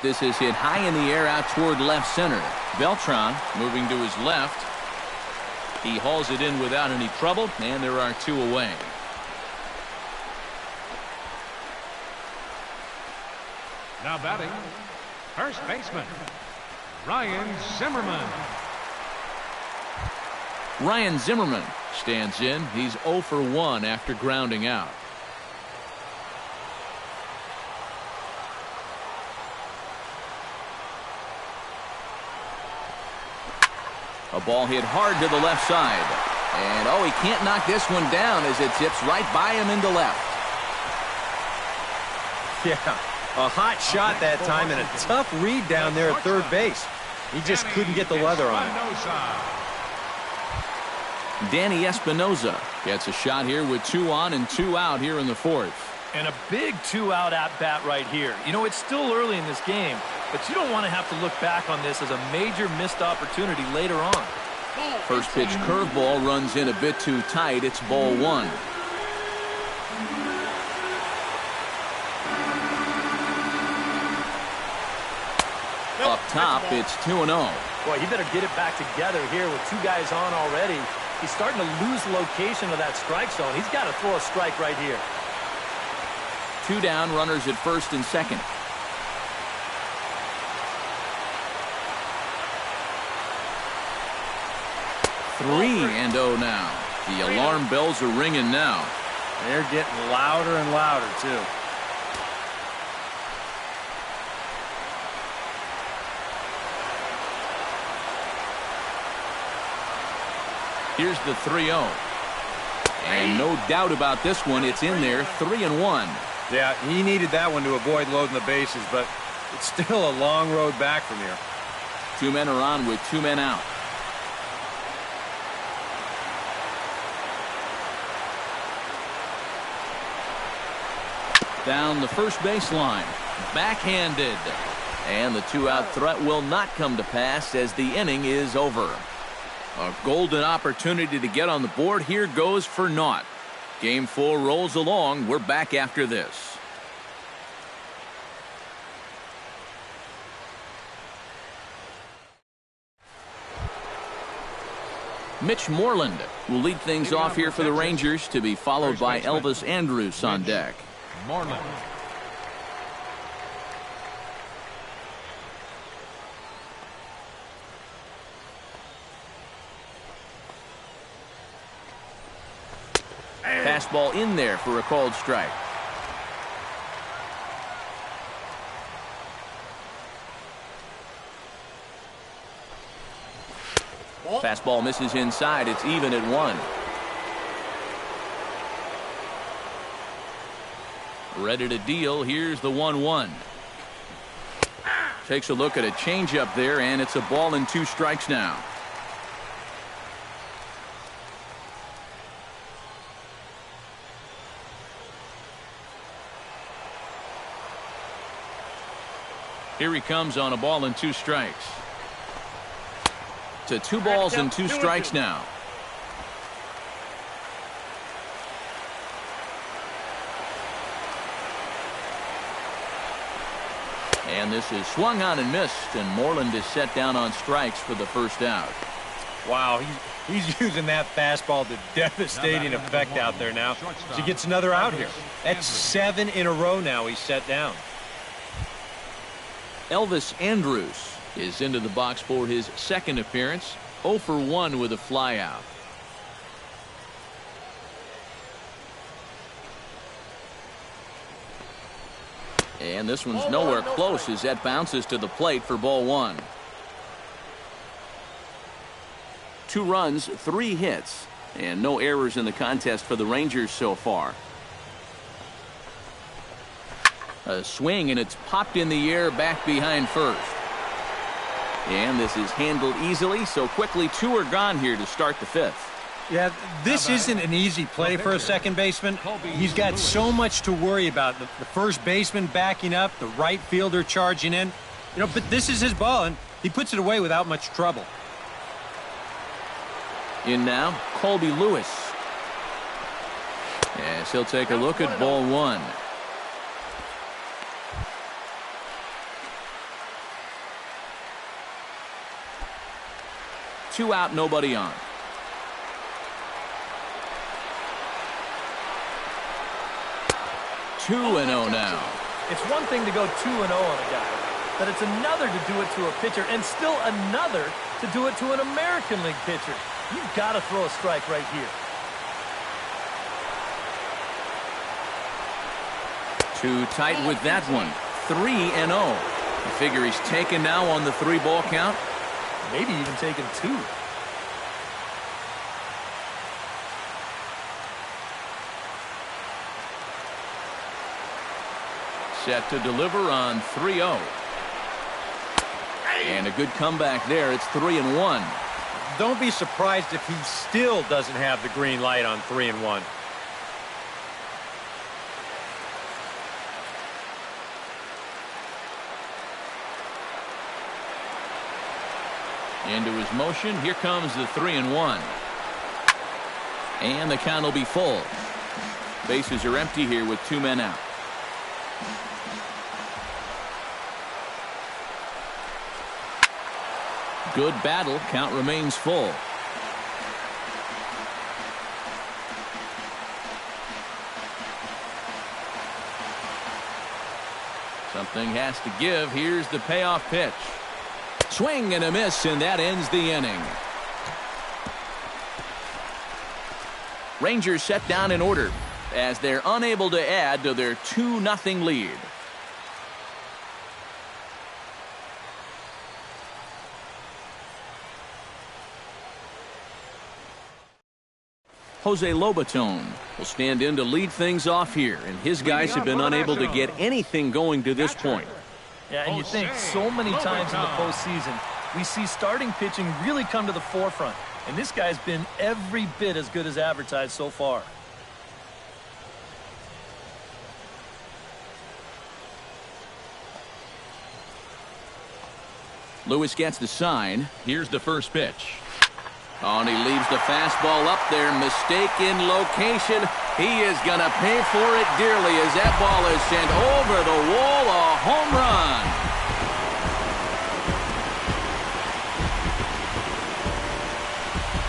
This is hit high in the air out toward left center. Beltran moving to his left. He hauls it in without any trouble, and there are 2 away. Now batting, first baseman, Ryan Zimmerman. Ryan Zimmerman stands in. He's 0 for 1 after grounding out. A ball hit hard to the left side. And, oh, he can't knock this one down as it zips right by him into left. Yeah, a hot shot that time and a tough read down there at third base. He just couldn't get the leather on it. Danny Espinoza gets a shot here with 2 on and 2 out here in the 4th. And a big 2-out at-bat right here. You know, it's still early in this game, but you don't want to have to look back on this as a major missed opportunity later on. First pitch curveball runs in a bit too tight. It's ball 1. Up top, it's 2-0. Boy, he better get it back together here with 2 guys on already. He's starting to lose location of that strike zone. He's got to throw a strike right here. 2 down, runners at first and second. Three and 0 now. The alarm bells are ringing now. They're getting louder and louder, too. Here's the 3-0. And no doubt about this one. It's in there, 3-1. Yeah, he needed that one to avoid loading the bases, but it's still a long road back from here. 2 men are on with 2 men out. Down the first baseline. Backhanded. And the 2-out threat will not come to pass as the inning is over. A golden opportunity to get on the board here goes for naught. Game 4 rolls along. We're back after this. Mitch Moreland will lead things off here for the Rangers, to be followed by Elvis Andrus on deck. Moreland. Fastball in there for a called strike. Fastball misses inside. It's even at 1. Ready to deal. Here's the 1-1. Takes a look at a changeup there, and it's a ball and 2 strikes now. Here he comes on a ball and 2 strikes. To 2 balls and 2 strikes now. And this is swung on and missed, and Moreland is set down on strikes for the first out. Wow, he's using that fastball to devastating effect out there now. He gets another out here. That's 7 in a row now he's set down. Elvis Andrus is into the box for his second appearance. 0 for 1 with a flyout. And this one's nowhere close as that bounces to the plate for ball 1. 2 runs, 3 hits, and no errors in the contest for the Rangers so far. A swing, and it's popped in the air back behind first. And this is handled easily, so quickly 2 are gone here to start the 5th. Yeah, this isn't an easy play for a second baseman. He's got so much to worry about. The first baseman backing up, the right fielder charging in. You know, but this is his ball, and he puts it away without much trouble. In now, Colby Lewis. Yes, he'll take a look at ball 1. 2 out, nobody on. 2-0 now. It's one thing to go 2-0 on a guy, but it's another to do it to a pitcher, and still another to do it to an American League pitcher. You've got to throw a strike right here. Too tight with that one. 3-0. You figure he's taken now on the 3-ball count? Maybe even taken 2. Set to deliver on 3-0. And a good comeback there. It's 3-1. Don't be surprised if he still doesn't have the green light on 3-1. Into his motion. Here comes the 3-1. And the count will be full. Bases are empty here with 2 men out. Good battle. Count remains full. Something has to give. Here's the payoff pitch. Swing and a miss, and that ends the inning. Rangers set down in order as they're unable to add to their 2-0 lead. Jose Lobaton will stand in to lead things off here, and his guys have been unable to get anything going to this point. Yeah, and you think so many times in the postseason, we see starting pitching really come to the forefront, and this guy's been every bit as good as advertised so far. Lewis gets the sign. Here's the first pitch. Oh, and he leaves the fastball up there. Mistake in location. He is going to pay for it dearly as that ball is sent over the wall. A home run.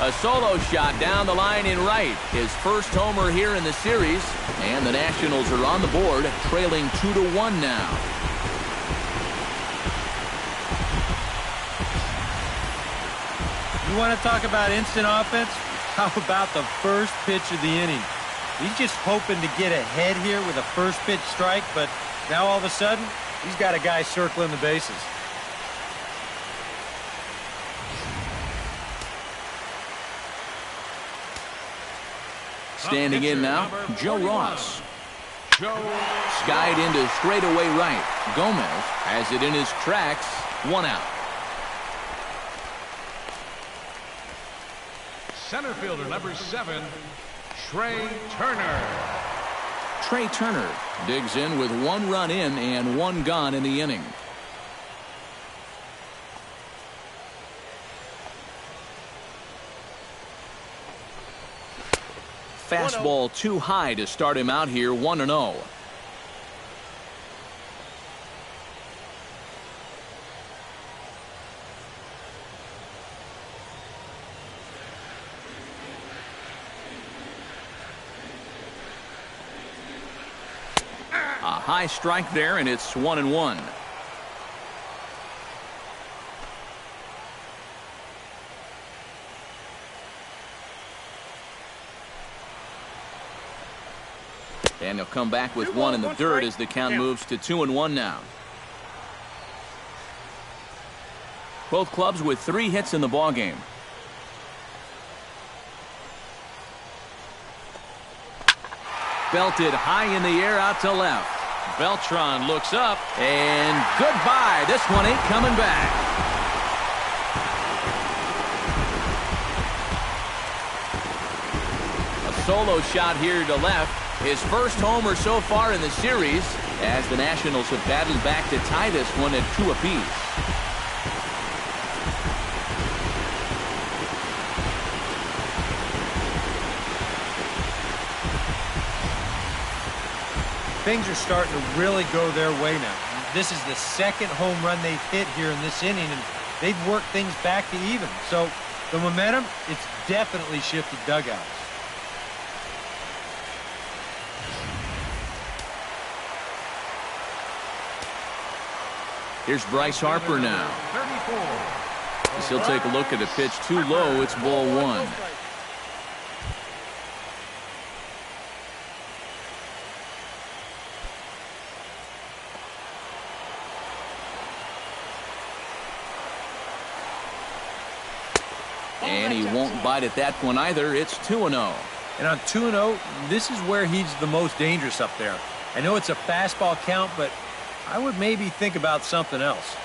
A solo shot down the line in right. His first homer here in the series. And the Nationals are on the board, trailing 2-1 now. You want to talk about instant offense? How about the first pitch of the inning? He's just hoping to get ahead here with a first pitch strike, but now all of a sudden, he's got a guy circling the bases. Standing in now, Joe Ross. Skied into straightaway right. Gomez has it in his tracks. 1 out. Center fielder number 7, Trey Turner. Trey Turner digs in with 1 run in and 1 gone in the inning. Fastball too high to start him out here. 1-0. A high strike there, and it's 1-1. And he'll come back with 1 in the dirt as the count moves to 2-1 now. Both clubs with 3 hits in the ballgame. Belted high in the air out to left. Beltran looks up, and goodbye. This one ain't coming back. A solo shot here to left. His first homer so far in the series, as the Nationals have battled back to tie this one at 2 apiece. Things are starting to really go their way now. This is the second home run they've hit here in this inning, and they've worked things back to even. So The momentum, it's definitely shifted dugouts. Here's Bryce Harper now. As he'll take a look at a pitch too low. It's ball one. And he won't bite at that one either. It's 2-0. And on 2-0, this is where he's the most dangerous up there. I know it's a fastball count, but I would maybe think about something else.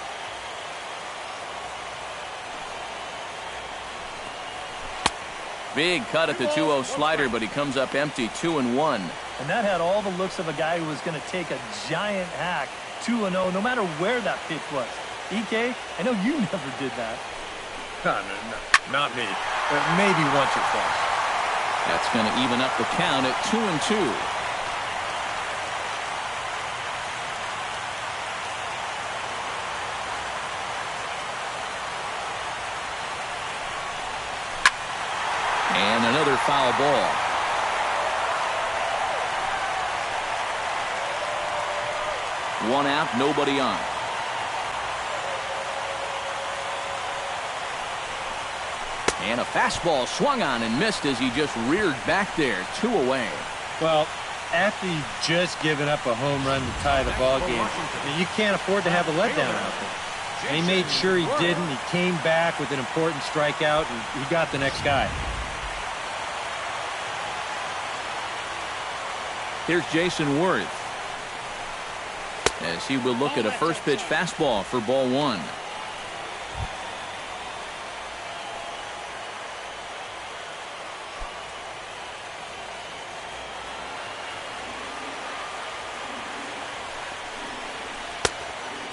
Big cut at the 2-0 slider, but he comes up empty, 2-1. And that had all the looks of a guy who was going to take a giant hack, 2-0, no matter where that pitch was. EK, I know you never did that. No, not me. But maybe once or twice. That's going to even up the count at 2-2. And another foul ball. One out, nobody on. And a fastball swung on and missed as he just reared back there. 2 away. Well, after you've just given up a home run to tie the ball game, you can't afford to have a letdown out there. And he made sure he didn't. He came back with an important strikeout, and he got the next guy. Here's Jason Worth as he will look at a first pitch fastball for ball one.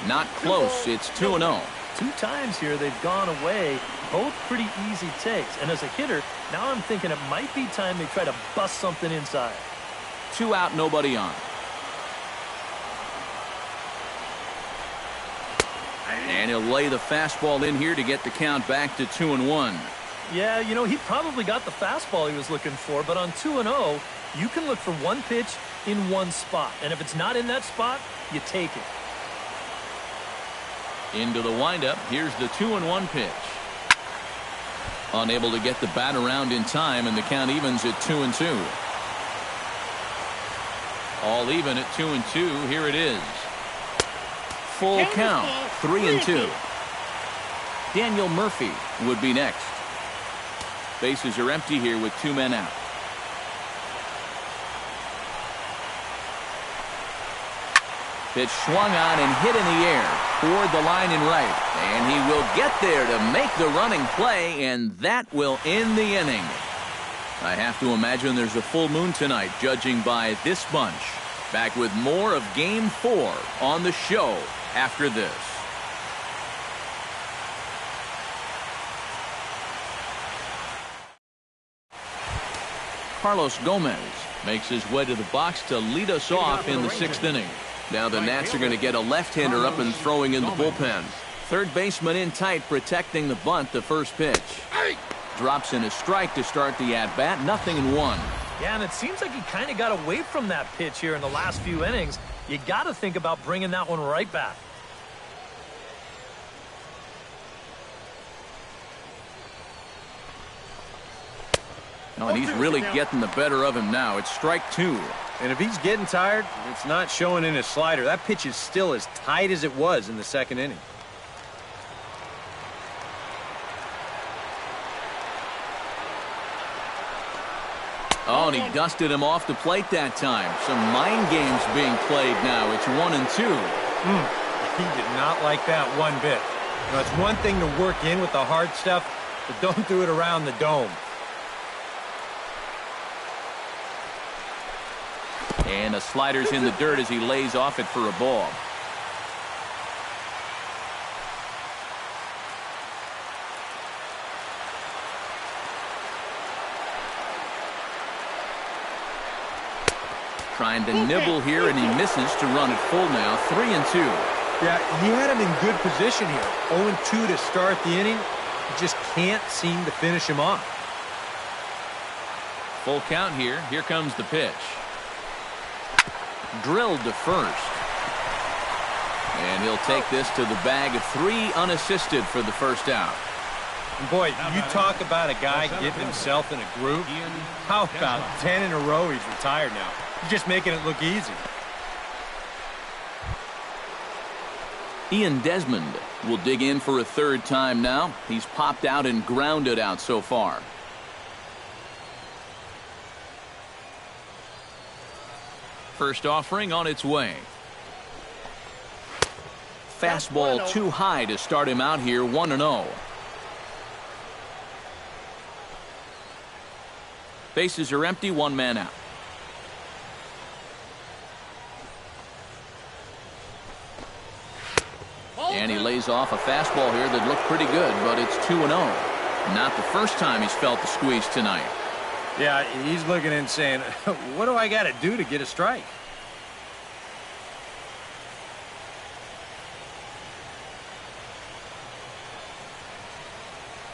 Not close. It's 2-0. 2 times here they've gone away, both pretty easy takes. And as a hitter, now I'm thinking it might be time they try to bust something inside. 2 out, nobody on. And he'll lay the fastball in here to get the count back to 2-1. Yeah, you know, he probably got the fastball he was looking for, but on 2-0, you can look for one pitch in one spot. And if it's not in that spot, you take it. Into the windup. Here's the 2-1 pitch. Unable to get the bat around in time, and the count evens at 2-2. All even at 2-2. Here it is. Full count. 3-2. Daniel Murphy would be next. Bases are empty here with 2 men out. Pitch swung on and hit in the air toward the line and right. And he will get there to make the running play, and that will end the inning. I have to imagine there's a full moon tonight, judging by this bunch. Back with more of Game 4 on the show after this. Carlos Gomez makes his way to the box to lead us off in the 6th inning. Now the Nats are going to get a left-hander up and throwing in the bullpen. Third baseman in tight, protecting the bunt. The first pitch drops in a strike to start the at-bat. 0-1. Yeah, and it seems like he kind of got away from that pitch here in the last few innings. You got to think about bringing that one right back. Oh, and he's really getting the better of him now. It's strike 2. And if he's getting tired, it's not showing in his slider. That pitch is still as tight as it was in the 2nd inning. Oh, and he dusted him off the plate that time. Some mind games being played now. It's 1-2. He did not like that one bit. You know, it's one thing to work in with the hard stuff, but don't do it around the dome. And the slider's in the dirt as he lays off it for a ball. Trying to nibble here, and he misses to run it full now. 3-2. Yeah, he had him in good position here. 0-2 to start the inning. He just can't seem to finish him off. Full count here. Here comes the pitch. Drilled to first. And he'll take this to the bag of 3 unassisted for the first out. And boy, you talk about a guy getting himself in a groove. How about 10 in a row he's retired now? He's just making it look easy. Ian Desmond will dig in for a 3rd time now. He's popped out and grounded out so far. First offering on its way. Fastball too high to start him out here, 1-0. Bases are empty, 1 man out. And he lays off a fastball here that looked pretty good, but it's 2-0. Not the first time he's felt the squeeze tonight. Yeah, he's looking and saying, what do I got to do to get a strike?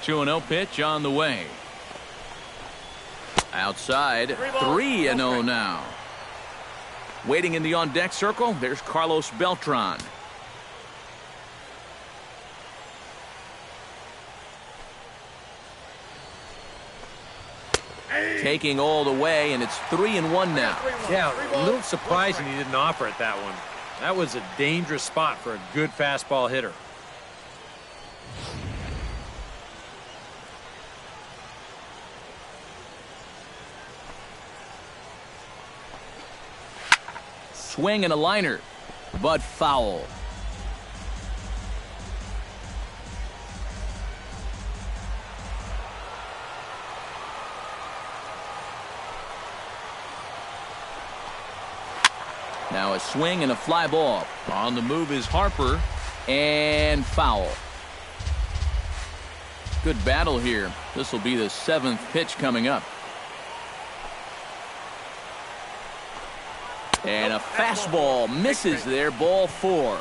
Two 2-0 pitch on the way. Outside, 3-0 now. Waiting in the on-deck circle, there's Carlos Beltran. Taking all the way, and it's 3-1 now. Yeah, a little surprising he didn't offer it that one. That was a dangerous spot for a good fastball hitter. Swing and a liner, but foul. Now a swing and a fly ball. On the move is Harper, and foul. Good battle here. This will be the 7th pitch coming up. And a fastball misses there, ball 4.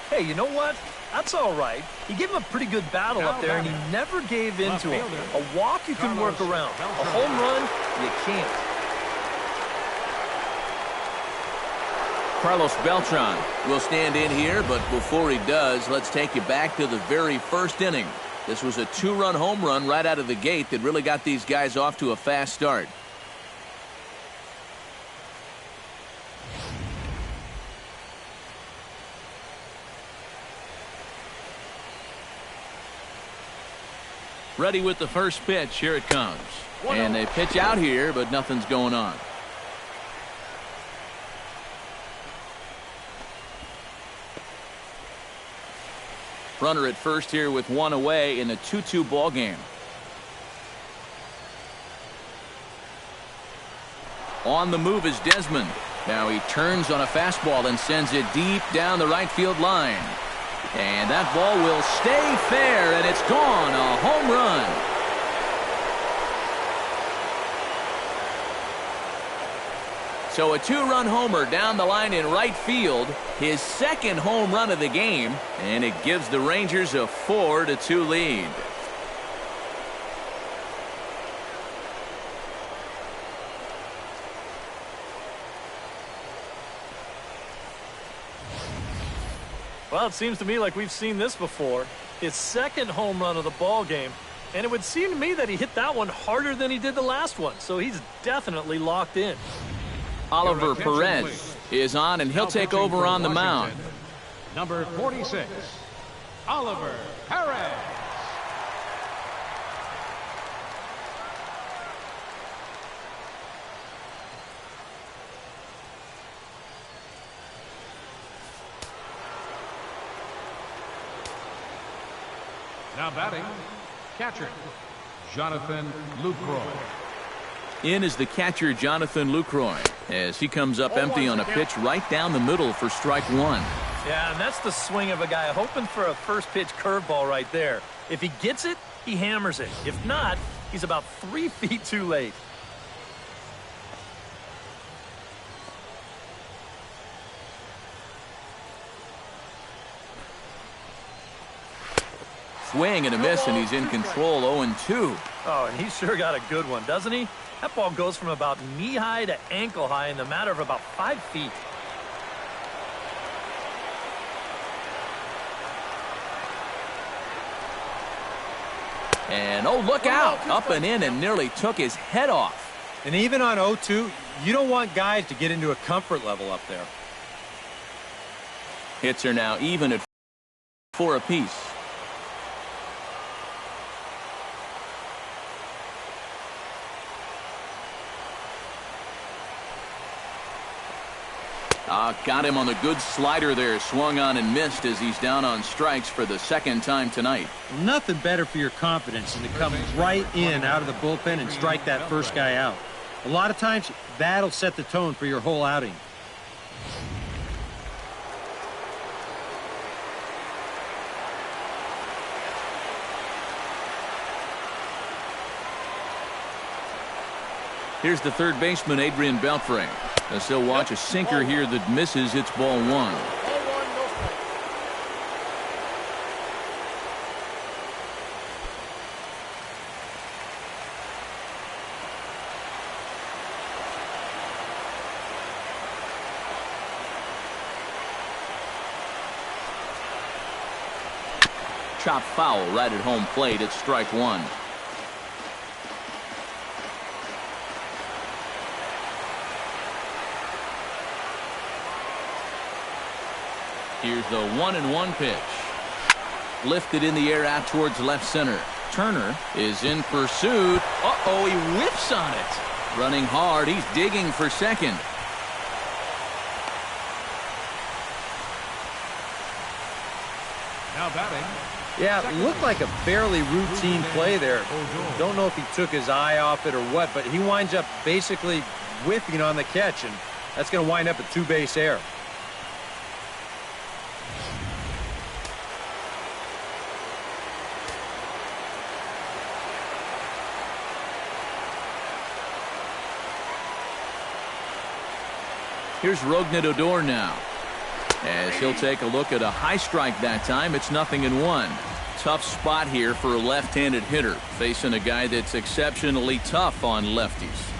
Hey, you know what? That's all right. He gave him a pretty good battle up there, and he never gave in to him. A walk you can work around. A home run, you can't. Carlos Beltran will stand in here, but before he does, let's take you back to the very first inning. This was a 2-run home run right out of the gate that really got these guys off to a fast start. Ready with the first pitch. Here it comes. And they pitch out here, but nothing's going on. Runner at first here with 1 away in a 2-2 ball game. On the move is Desmond. Now he turns on a fastball and sends it deep down the right field line. And that ball will stay fair, and it's gone. A home run. So a 2-run homer down the line in right field, his 2nd home run of the game, and it gives the Rangers a 4-2 lead. Well, it seems to me like we've seen this before. His 2nd home run of the ball game, and it would seem to me that he hit that one harder than he did the last one, so he's definitely locked in. Oliver Perez is on, and he'll take over on the mound. Number 46, Oliver Perez. Now batting, catcher, Jonathan Lucroy. In is the catcher, Jonathan Lucroy, as he comes up empty on a pitch right down the middle for strike 1. Yeah, and that's the swing of a guy hoping for a first pitch curveball right there. If he gets it, he hammers it. If not, he's about 3 feet too late. swing and a miss, and he's in control 0-2. Oh, and he sure got a good one, doesn't he? That ball goes from about knee-high to ankle-high in the matter of about 5 feet. And, oh, look out. Up and in and nearly took his head off. And even on 0-2, you don't want guys to get into a comfort level up there. Hits are now even at 4 apiece. Got him on the good slider there. Swung on and missed as he's down on strikes for the second time tonight. Nothing better for your confidence than to come right in out of the bullpen and strike that first guy out. A lot of times, that'll set the tone for your whole outing. Here's the third baseman, Adrian Beltre. As he'll watch a sinker here that misses. It's ball 1. Chop foul right at home plate. It's strike 1. Here's the 1-1 pitch. Lifted in the air out towards left center. Turner is in pursuit. Uh-oh, he whips on it. Running hard. He's digging for second. Now batting. Yeah, it looked like a fairly routine play there. Don't know if he took his eye off it or what, but he winds up basically whiffing on the catch, and that's going to wind up a two-base error. Here's Rougned Odor now. As he'll take a look at a high strike that time, it's 0-1. Tough spot here for a left-handed hitter, facing a guy that's exceptionally tough on lefties.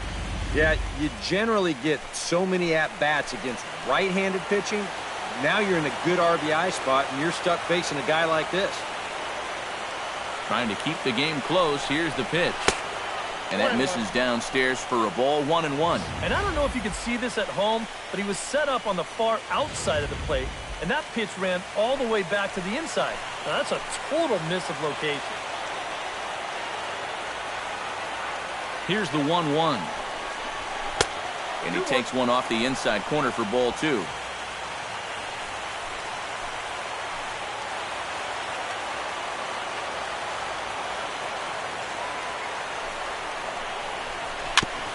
Yeah, you generally get so many at-bats against right-handed pitching. Now you're in a good RBI spot, and you're stuck facing a guy like this. Trying to keep the game close. Here's the pitch. And that misses downstairs for a ball, 1-1. And I don't know if you could see this at home, but he was set up on the far outside of the plate, and that pitch ran all the way back to the inside. Now, that's a total miss of location. Here's the 1-1. And he takes one off the inside corner for ball 2.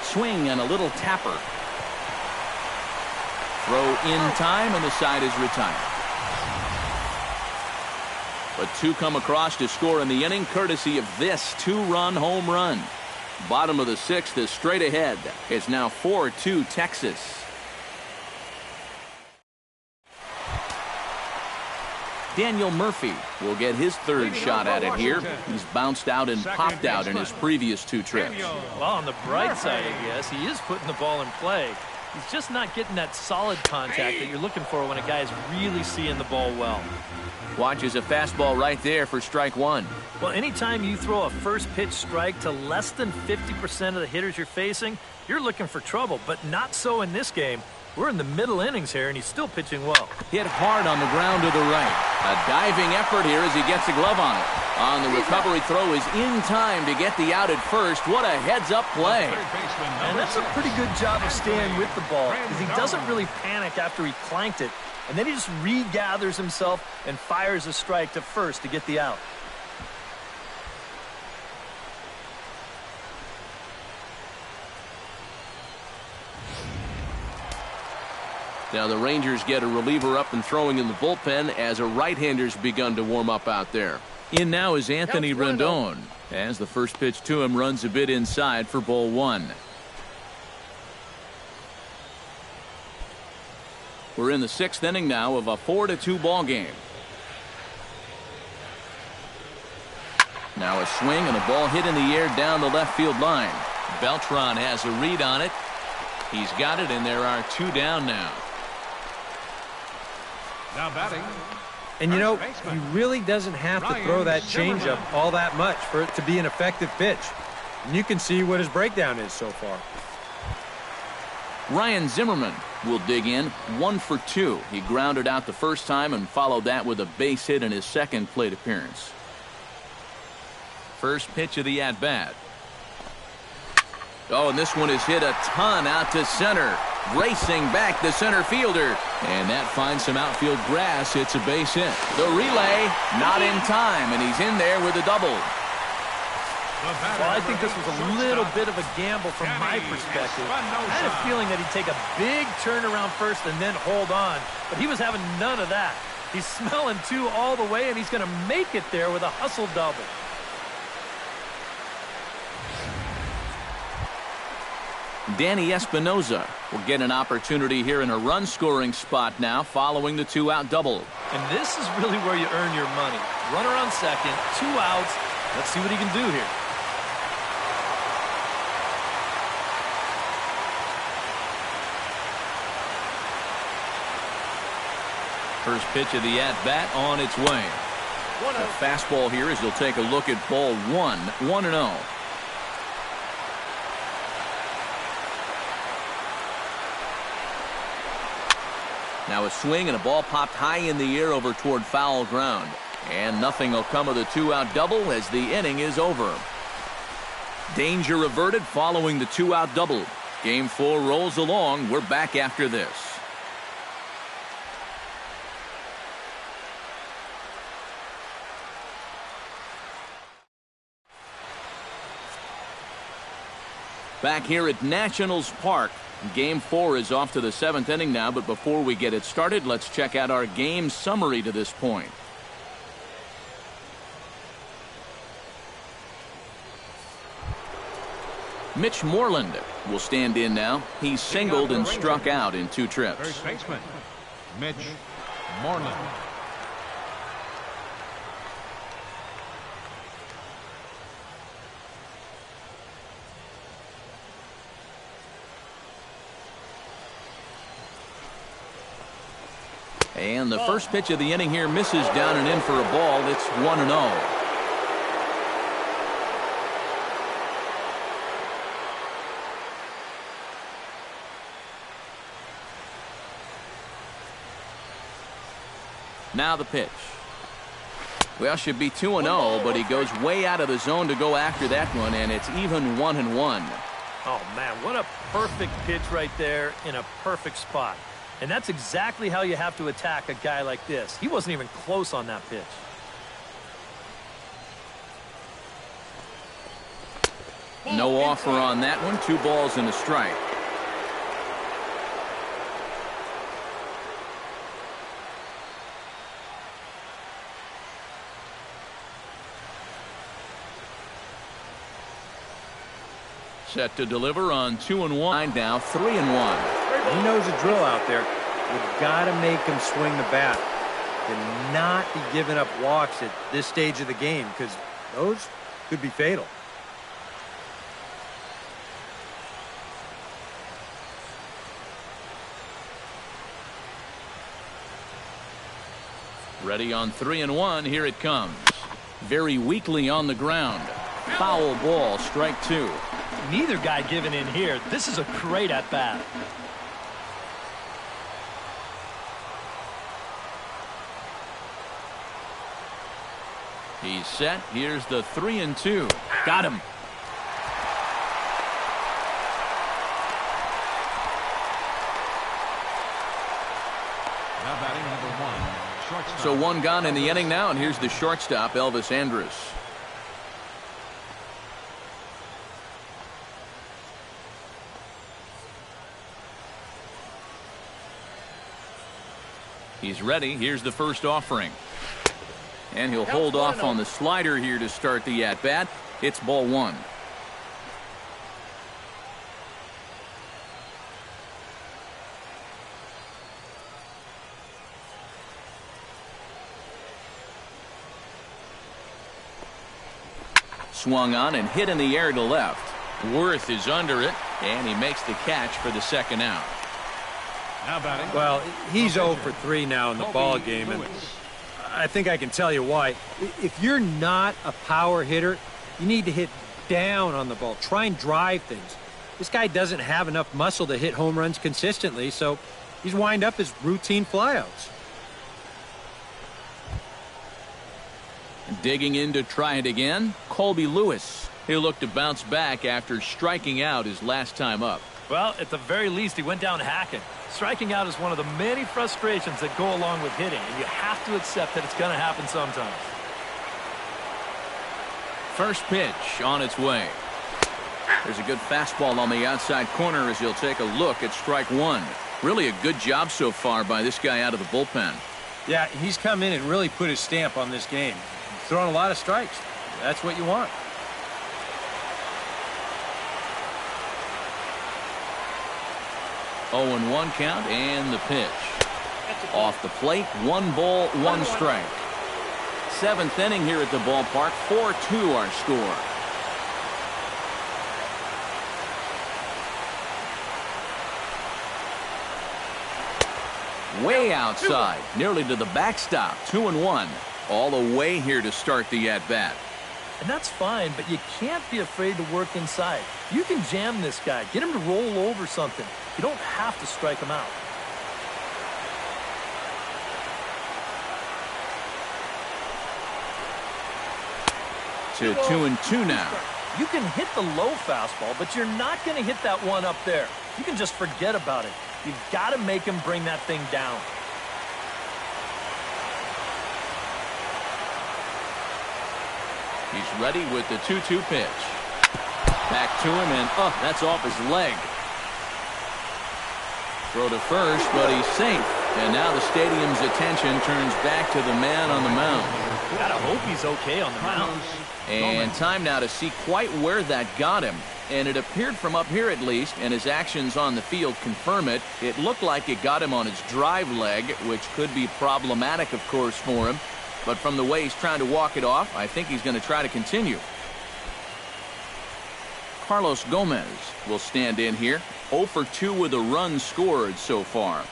Swing and a little tapper. Throw in time, and the side is retired. But 2 come across to score in the inning, courtesy of this 2-run home run. Bottom of the 6th is straight ahead. It's now 4-2 Texas. Daniel Murphy will get his third shot at it here. He's bounced out and popped out in his previous 2 trips. Well, on the bright side, I guess, he is putting the ball in play. He's just not getting that solid contact that you're looking for when a guy's really seeing the ball well. Watches a fastball right there for strike 1. Well, anytime you throw a first pitch strike to less than 50% of the hitters you're facing, you're looking for trouble, but not so in this game. We're in the middle innings here, and he's still pitching well. Hit hard on the ground to the right. A diving effort here as he gets a glove on it. On the recovery throw is in time to get the out at first. What a heads-up play. And that's a pretty good job of staying with the ball, because he doesn't really panic after he clanked it. And then he just regathers himself and fires a strike to first to get the out. Now the Rangers get a reliever up and throwing in the bullpen as a right-hander's begun to warm up out there. In now is Anthony Rendon, as the first pitch to him runs a bit inside for ball 1. We're in the 6th inning now of a 4-2 ball game. Now a swing and a ball hit in the air down the left field line. Beltran has a read on it. He's got it, and there are 2 down now. Now batting. And you know, he really doesn't have to throw that changeup all that much for it to be an effective pitch. And you can see what his breakdown is so far. Ryan Zimmerman will dig in, 1 for 2. He grounded out the first time and followed that with a base hit in his second plate appearance. First pitch of the at-bat. Oh, and this one is hit a ton out to center. Racing back the center fielder. And that finds some outfield grass. It's a base hit. The relay not in time, and he's in there with a double. Well, I think this was a little bit of a gamble from my perspective. I had a feeling that he'd take a big turn around first and then hold on, but he was having none of that. He's smelling 2 all the way, and he's going to make it there with a hustle double. Danny Espinoza will get an opportunity here in a run-scoring spot now following the 2-out double. And this is really where you earn your money. Runner on second, 2 outs. Let's see what he can do here. First pitch of the at-bat on its way. A fastball here as he'll take a look at ball 1, 1-0. Now a swing and a ball popped high in the air over toward foul ground. And nothing will come of the 2-out double as the inning is over. Danger averted following the 2-out double. Game 4 rolls along. We're back after this. Back here at Nationals Park. Game 4 is off to the 7th inning now, but before we get it started, let's check out our game summary to this point. Mitch Moreland will stand in now. He singled and struck out in 2 trips. First baseman, Mitch Moreland. And the first pitch of the inning here misses down and in for a ball. It's 1-0. Now the pitch. Well, should be 2-0, but he goes way out of the zone to go after that one, and it's even 1-1. Oh, man, what a perfect pitch right there in a perfect spot. And that's exactly how you have to attack a guy like this. He wasn't even close on that pitch. No offer on that one. 2 balls and a strike. Set to deliver on 2-1. Now 3-1. He knows the drill out there. You've got to make him swing the bat. Cannot be giving up walks at this stage of the game because those could be fatal. Ready on 3-1. Here it comes. Very weakly on the ground. Foul ball, strike 2. Neither guy giving in here. This is a great at-bat. He's set. Here's the 3-2. Got him. Now batting number 1, shortstop. So 1 gone in the inning now, and here's the shortstop, Elvis Andrus. He's ready. Here's the first offering. And he'll hold off on the slider here to start the at-bat. It's ball 1. Swung on and hit in the air to left. Worth is under it, and he makes the catch for the second out. Now batting. Well, he's 0 for 3 now in the ball game, and I think I can tell you why. If you're not a power hitter, you need to hit down on the ball. Try and drive things. This guy doesn't have enough muscle to hit home runs consistently, so he's wind up as routine flyouts. Digging in to try it again, Colby Lewis. He'll look to bounce back after striking out his last time up. Well, at the very least, he went down hacking. Striking out is one of the many frustrations that go along with hitting, and you have to accept that it's going to happen sometimes. First pitch on its way. There's a good fastball on the outside corner as he'll take a look at strike one. Really a good job so far by this guy out of the bullpen. Yeah, he's come in and really put his stamp on this game. He's throwing a lot of strikes. That's what you want. 0-1 count and the pitch. Off the plate, 1 ball, 1 strike. 7th inning here at the ballpark, 4-2 our score. Way outside, nearly to the backstop, 2-1. All the way here to start the at-bat. And that's fine, but you can't be afraid to work inside. You can jam this guy, get him to roll over something. You don't have to strike him out. To 2-2 now. You can hit the low fastball, but you're not going to hit that one up there. You can just forget about it. You've got to make him bring that thing down. He's ready with the 2-2 pitch. Back to him, and that's off his leg. Throw to first, but he's safe. And now the stadium's attention turns back to the man on the mound. Gotta hope he's okay on the mound. And time now to see quite where that got him. And it appeared from up here at least, and his actions on the field confirm it. It looked like it got him on his drive leg, which could be problematic, of course, for him. But from the way he's trying to walk it off, I think he's going to try to continue. Carlos Gomez will stand in here. 0 for 2 with a run scored so far.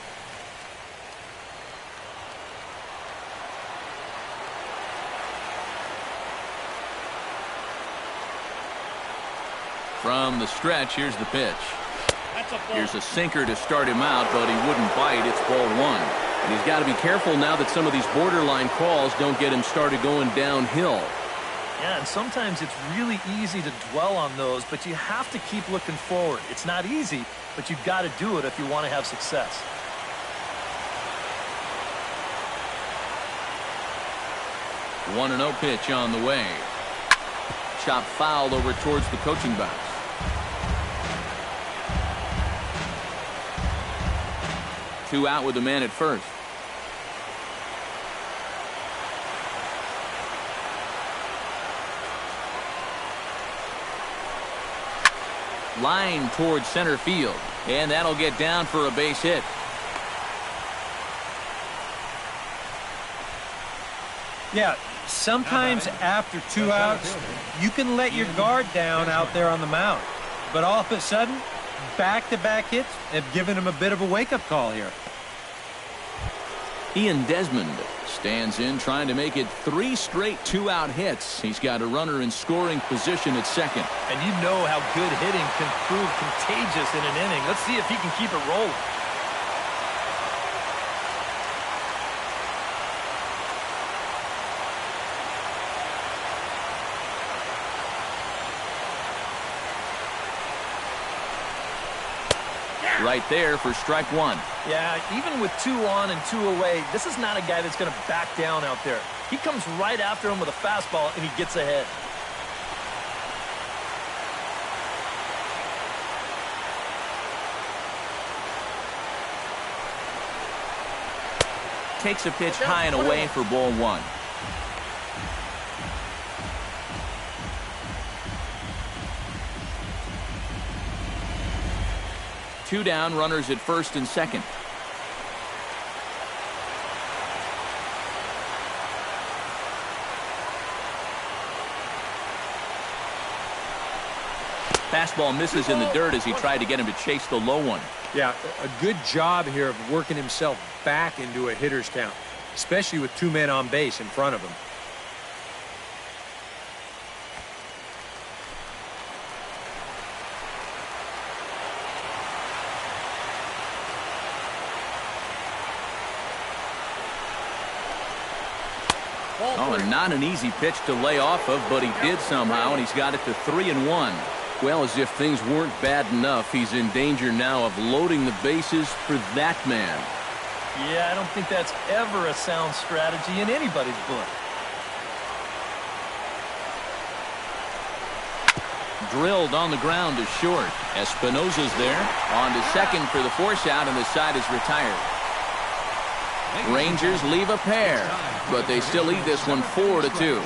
From the stretch, here's the pitch. Here's a sinker to start him out, but he wouldn't bite. It's ball 1. And he's got to be careful now that some of these borderline calls don't get him started going downhill. Yeah, and sometimes it's really easy to dwell on those, but you have to keep looking forward. It's not easy, but you've got to do it if you want to have success. The 1-0 pitch on the way. Chop foul over towards the coaching box. Two out with the man at first. Line towards center field, and that'll get down for a base hit. Yeah, sometimes after 2 outs, you can let your guard down out there on the mound. But all of a sudden, back-to-back hits have given him a bit of a wake-up call here. Ian Desmond stands in trying to make it 3 straight 2-out hits. He's got a runner in scoring position at second. And you know how good hitting can prove contagious in an inning. Let's see if he can keep it rolling. Right there for strike 1. Yeah, even with 2 on and 2 away, this is not a guy that's going to back down out there. He comes right after him with a fastball, and he gets ahead. Takes a pitch high and away for ball 1. Two down, runners at first and second. Fastball misses in the dirt as he tried to get him to chase the low one. Yeah, a good job here of working himself back into a hitter's count, especially with 2 men on base in front of him. Oh, and not an easy pitch to lay off of, but he did somehow, and he's got it to 3-1. Well, as if things weren't bad enough, he's in danger now of loading the bases for that man. Yeah, I don't think that's ever a sound strategy in anybody's book. Drilled on the ground to short. Espinosa's there. On to second for the force out, and the side is retired. Rangers leave a pair, but they still lead this one 4-2.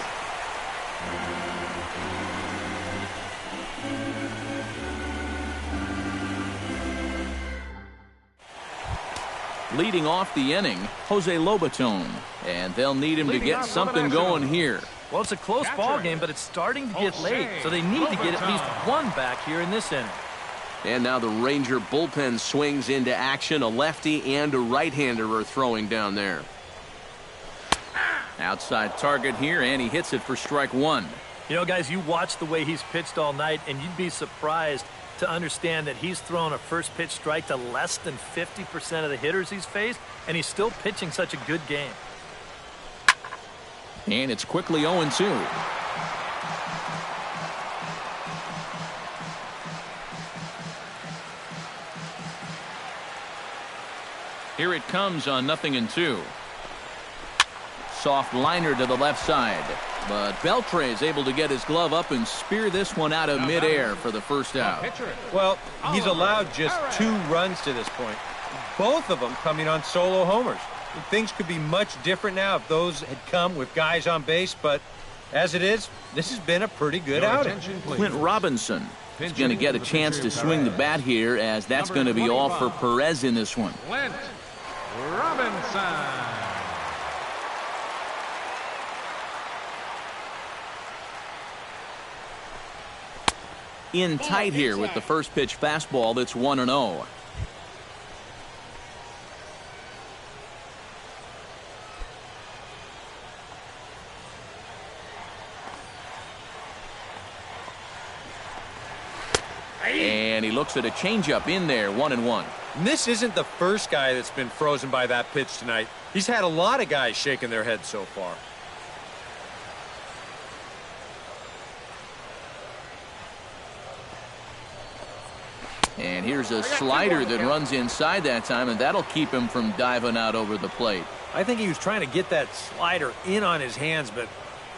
Leading off the inning, Jose Lobaton, and they'll need him to get something going here. Well, it's a close ball game, but it's starting to get late, so they need to get at least one back here in this inning. And now the Ranger bullpen swings into action. A lefty and a right-hander are throwing down there. Outside target here, and he hits it for strike one. You know, guys, you watch the way he's pitched all night, and you'd be surprised to understand that he's thrown a first pitch strike to less than 50% of the hitters he's faced, and he's still pitching such a good game. And it's quickly 0-2. Here it comes on 0-2. Soft liner to the left side. But Beltre is able to get his glove up and spear this one out of midair for the first out. Well, he's allowed just 2 runs to this point. Both of them coming on solo homers. Things could be much different now if those had come with guys on base, but as it is, this has been a pretty good outing. Clint Robinson is going to get a chance to swing the bat here, as that's going to be all for Perez in this one. Clint Robinson. In tight here with the first pitch fastball that's 1-0. And he looks at a changeup in there, 1-1. And this isn't the first guy that's been frozen by that pitch tonight. He's had a lot of guys shaking their heads so far. And here's a slider that runs inside that time, and that'll keep him from diving out over the plate. I think he was trying to get that slider in on his hands, but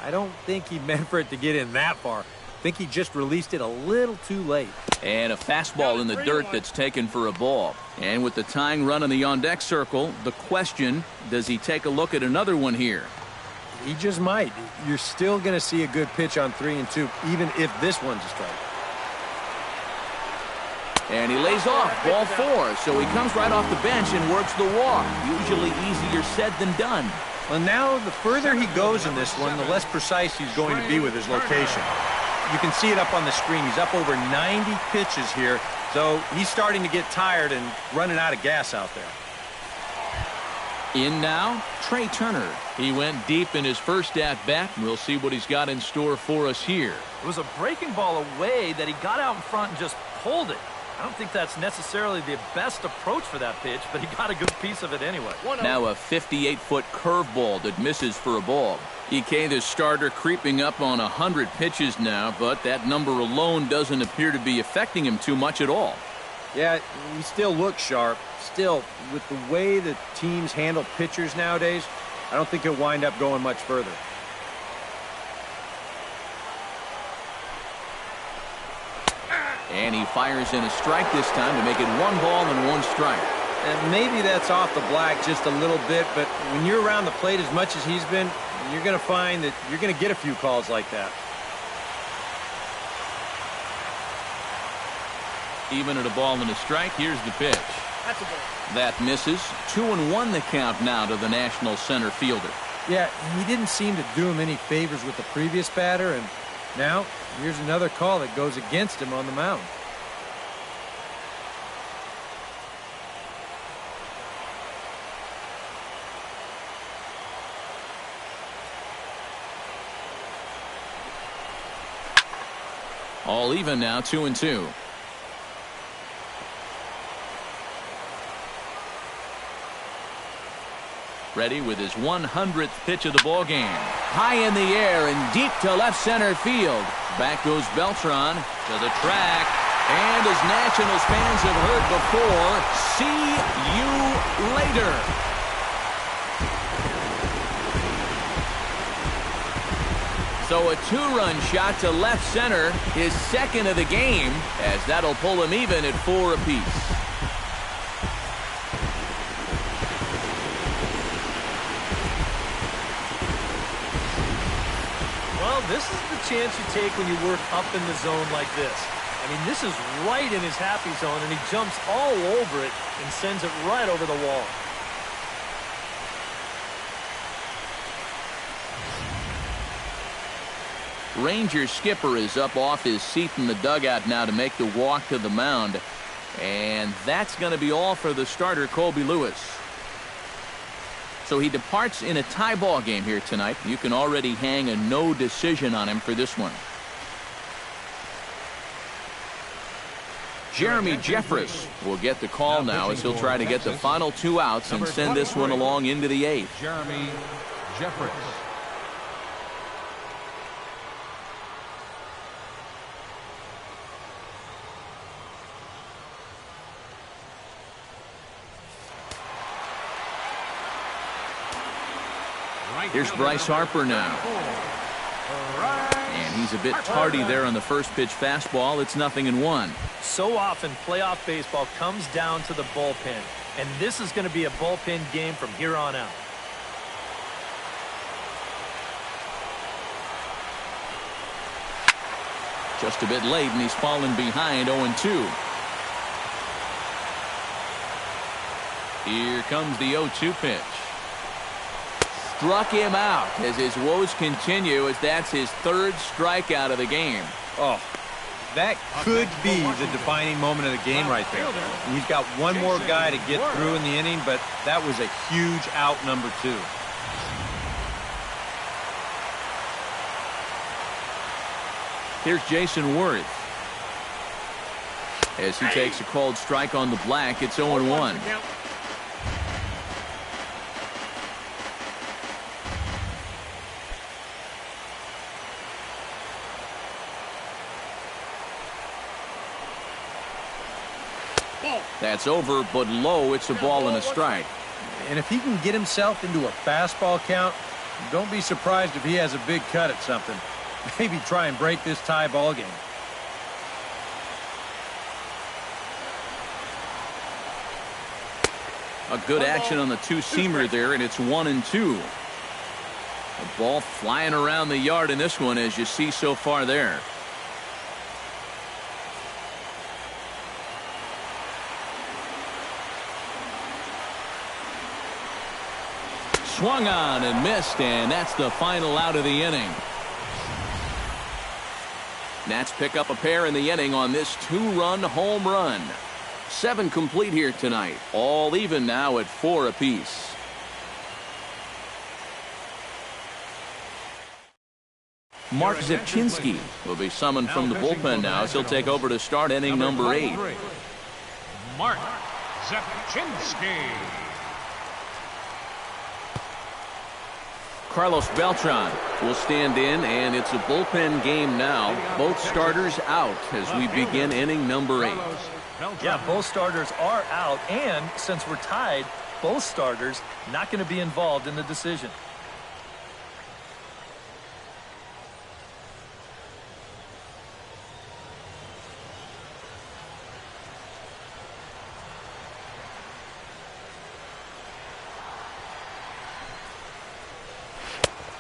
I don't think he meant for it to get in that far. I think he just released it a little too late. And a fastball in the dirt that's taken for a ball. And with the tying run in the on-deck circle, the question, does he take a look at another one here? He just might. You're still going to see a good pitch on 3-2, even if this one's a strike. And he lays off, ball 4, so he comes right off the bench and works the walk. Usually easier said than done. Well, now the further he goes in this one, the less precise he's going to be with his location. You can see it up on the screen. He's up over 90 pitches here, so he's starting to get tired and running out of gas out there. In now, Trey Turner. He went deep in his first at-bat. We'll see what he's got in store for us here. It was a breaking ball away that he got out in front and just pulled it. I don't think that's necessarily the best approach for that pitch, but he got a good piece of it anyway. Now a 58-foot curveball that misses for a ball. EK, the starter, creeping up on 100 pitches now, but that number alone doesn't appear to be affecting him too much at all. Yeah, he still looks sharp. Still, with the way that teams handle pitchers nowadays, I don't think he'll wind up going much further. And he fires in a strike this time to make it 1 ball and 1 strike. And maybe that's off the black just a little bit, but when you're around the plate as much as he's been, you're going to find that you're going to get a few calls like that. Even at a ball and a strike, here's the pitch. That's a ball. That misses. 2-1 the count now to the National center fielder. Yeah, he didn't seem to do him any favors with the previous batter, and Now, here's another call that goes against him on the mound. All even now, 2-2. Ready with his 100th pitch of the ball game. High in the air and deep to left center field. Back goes Beltran to the track. And as Nationals fans have heard before, see you later. So a two-run shot to left center, his second of the game, as that'll pull him even at 4 apiece. Well, this is the chance you take when you work up in the zone like this. I mean, this is right in his happy zone, and he jumps all over it and sends it right over the wall. Ranger skipper is up off his seat in the dugout now to make the walk to the mound. And that's going to be all for the starter, Colby Lewis. So he departs in a tie ball game here tonight. You can already hang a no decision on him for this one. Jeremy Jeffress will get the call now as he'll try to get the final 2 outs and send this one along into the 8th. Jeremy Jeffress. Here's Bryce Harper now. And he's a bit tardy there on the first pitch fastball. It's 0-1. So often playoff baseball comes down to the bullpen, and this is going to be a bullpen game from here on out. Just a bit late, and he's fallen behind 0-2. Here comes the 0-2 pitch. Struck him out as his woes continue, as that's his 3rd strikeout of the game. Oh, that could be the defining moment of the game right there. He's got one more guy to get through in the inning, but that was a huge out, number 2. Here's Jason Worth. As he takes a called strike on the black, it's 0-1. That's over, but low. It's a ball and a strike. And if he can get himself into a fastball count, don't be surprised if he has a big cut at something. Maybe try and break this tie ball game. A good action on the two-seamer there, and it's 1-2. A ball flying around the yard in this one, as you see so far there. Swung on and missed, and that's the final out of the inning. Nats pick up a pair in the inning on this 2-run home run. 7 complete here tonight. All even now at 4 apiece. Mark Zipchinski will be summoned from the bullpen now as he'll take over to start inning number 8. Mark Zipchinski. Carlos Beltran will stand in, and it's a bullpen game now. Both starters out as we begin inning number 8. Yeah, both starters are out, and since we're tied, both starters not going to be involved in the decision.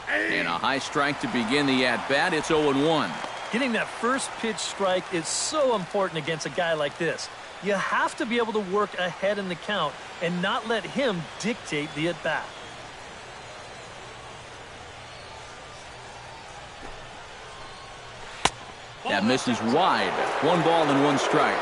And a high strike to begin the at-bat. It's 0-1. Getting that first pitch strike is so important against a guy like this. You have to be able to work ahead in the count and not let him dictate the at-bat. That misses wide. 1 ball and 1 strike.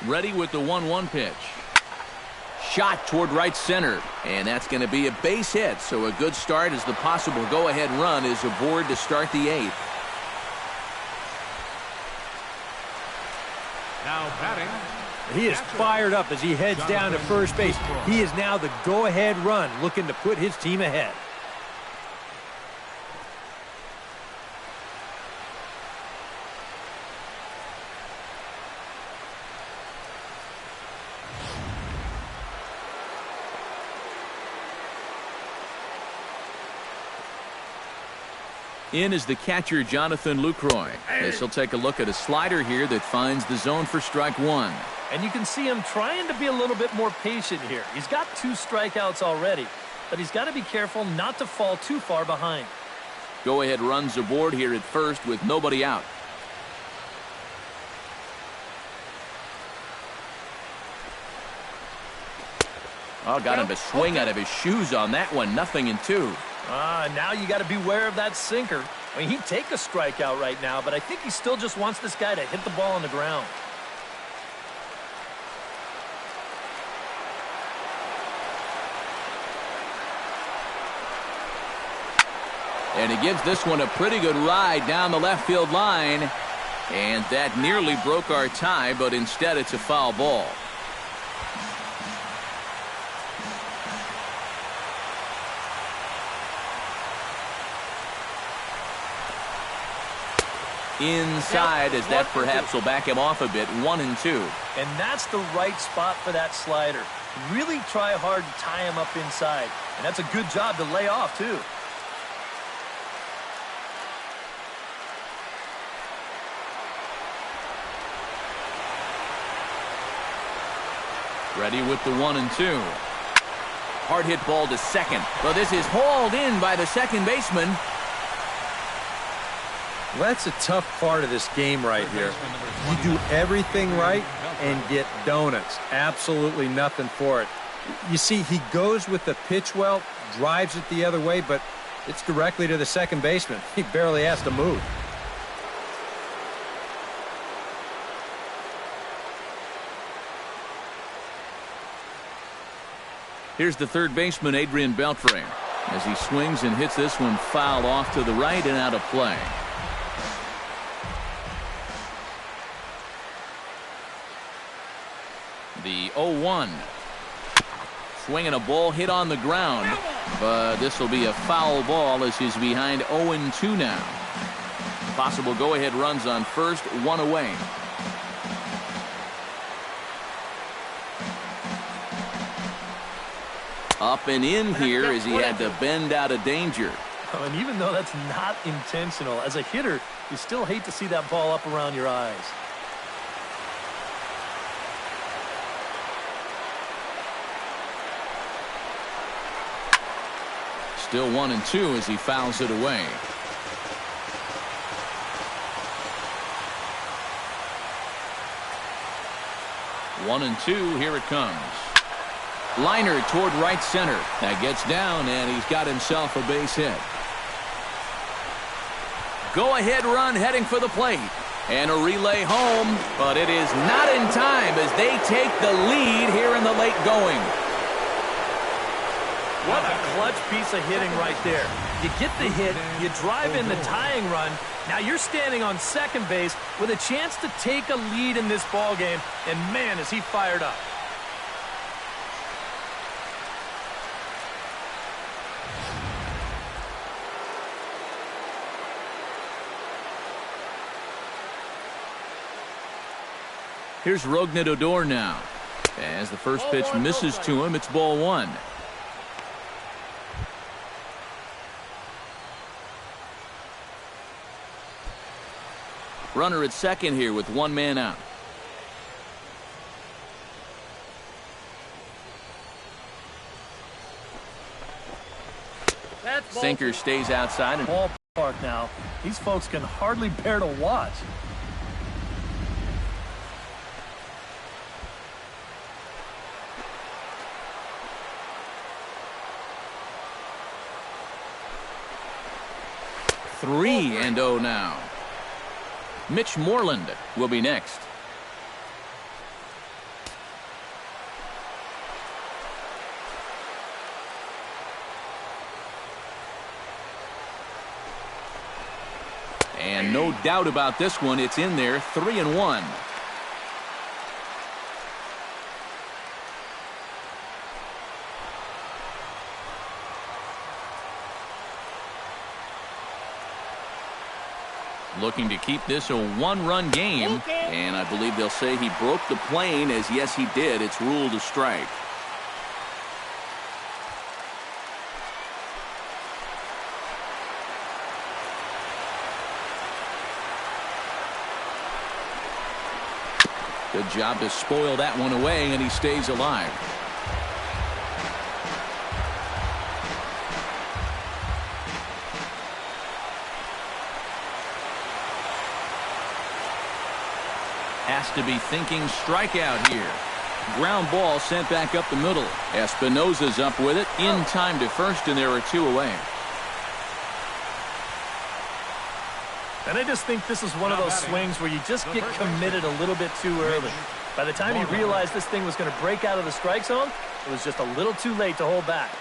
Ready with the 1-1 pitch. Shot toward right center, and that's going to be a base hit. So a good start as the possible go-ahead run is aboard to start the 8th. Now batting. He is fired up as he heads down to first base. He is now the go-ahead run, looking to put his team ahead. In is the catcher, Jonathan Lucroy. This will take a look at a slider here that finds the zone for strike 1. And you can see him trying to be a little bit more patient here. He's got 2 strikeouts already, but he's got to be careful not to fall too far behind. Go-ahead runs aboard here at first with nobody out. Oh, got him a swing out of his shoes on that one. 0-2. Now you got to beware of that sinker. I mean, he'd take a strikeout right now, but I think he still just wants this guy to hit the ball on the ground. And he gives this one a pretty good ride down the left field line. And that nearly broke our tie, but instead it's a foul ball. Inside, as that perhaps will back him off a bit. 1-2. And that's the right spot for that slider. Really try hard to tie him up inside. And that's a good job to lay off, too. Ready with the 1-2. Hard hit ball to second. Well, this is hauled in by the second baseman. Well, that's a tough part of this game right here. You do everything right and get donuts. Absolutely nothing for it. You see, he goes with the pitch well, drives it the other way, but it's directly to the second baseman. He barely has to move. Here's the third baseman, Adrian Beltre, as he swings and hits this one foul off to the right and out of play. The 0-1. Swinging a ball hit on the ground, but this will be a foul ball as he's behind 0-2 now. Possible go-ahead runs on first, 1 away. Up and in here as he had to bend out of danger. Oh, and even though that's not intentional, as a hitter, you still hate to see that ball up around your eyes. Still 1-2 as he fouls it away. One and two, here it comes. Liner toward right center. That gets down, and he's got himself a base hit. Go-ahead run heading for the plate. And a relay home, but it is not in time as they take the lead here in the late going. What a clutch piece of hitting right there. You get the hit, you drive in the tying run. Now you're standing on second base with a chance to take a lead in this ball game, and man, is he fired up. Here's Rougned Odor now. As the first pitch misses to him, it's ball one. Runner at second here with one man out. Sinker stays outside. Ballpark now. These folks can hardly bear to watch. 3-0 now. Mitch Moreland will be next. And no doubt about this one, it's in there, 3-1. Looking to keep this a one-run game, and I believe they'll say he broke the plane, as yes he did. It's ruled a strike. Good job to spoil that one away, and he stays alive. Has to be thinking strikeout here. Ground ball sent back up the middle. Espinosa's up with it in time to first, and there are 2 away. And I just think this is one of those swings where you just get committed a little bit too early. By the time you realized this thing was going to break out of the strike zone, it was just a little too late to hold back.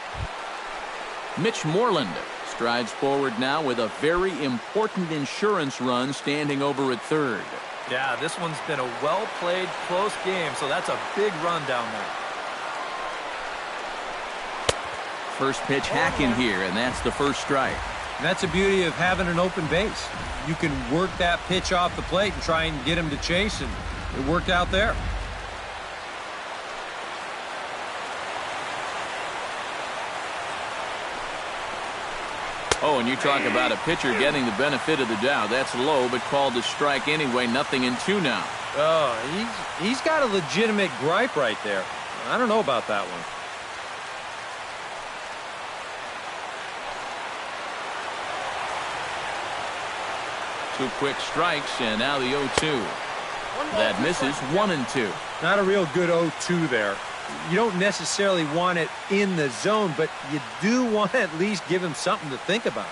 Mitch Moreland strides forward now with a very important insurance run standing over at third. Yeah, this one's been a well-played, close game, so that's a big run down there. First pitch hacking here, and that's the first strike. And that's the beauty of having an open base. You can work that pitch off the plate and try and get him to chase, and it worked out there. Oh, and you talk about a pitcher getting the benefit of the doubt. That's low, but called a strike anyway. Nothing in 2 now. Oh, he's got a legitimate gripe right there. I don't know about that one. Two quick strikes, and now the 0-2. That misses, 1-2. Not a real good 0-2 there. You don't necessarily want it in the zone, but you do want to at least give him something to think about.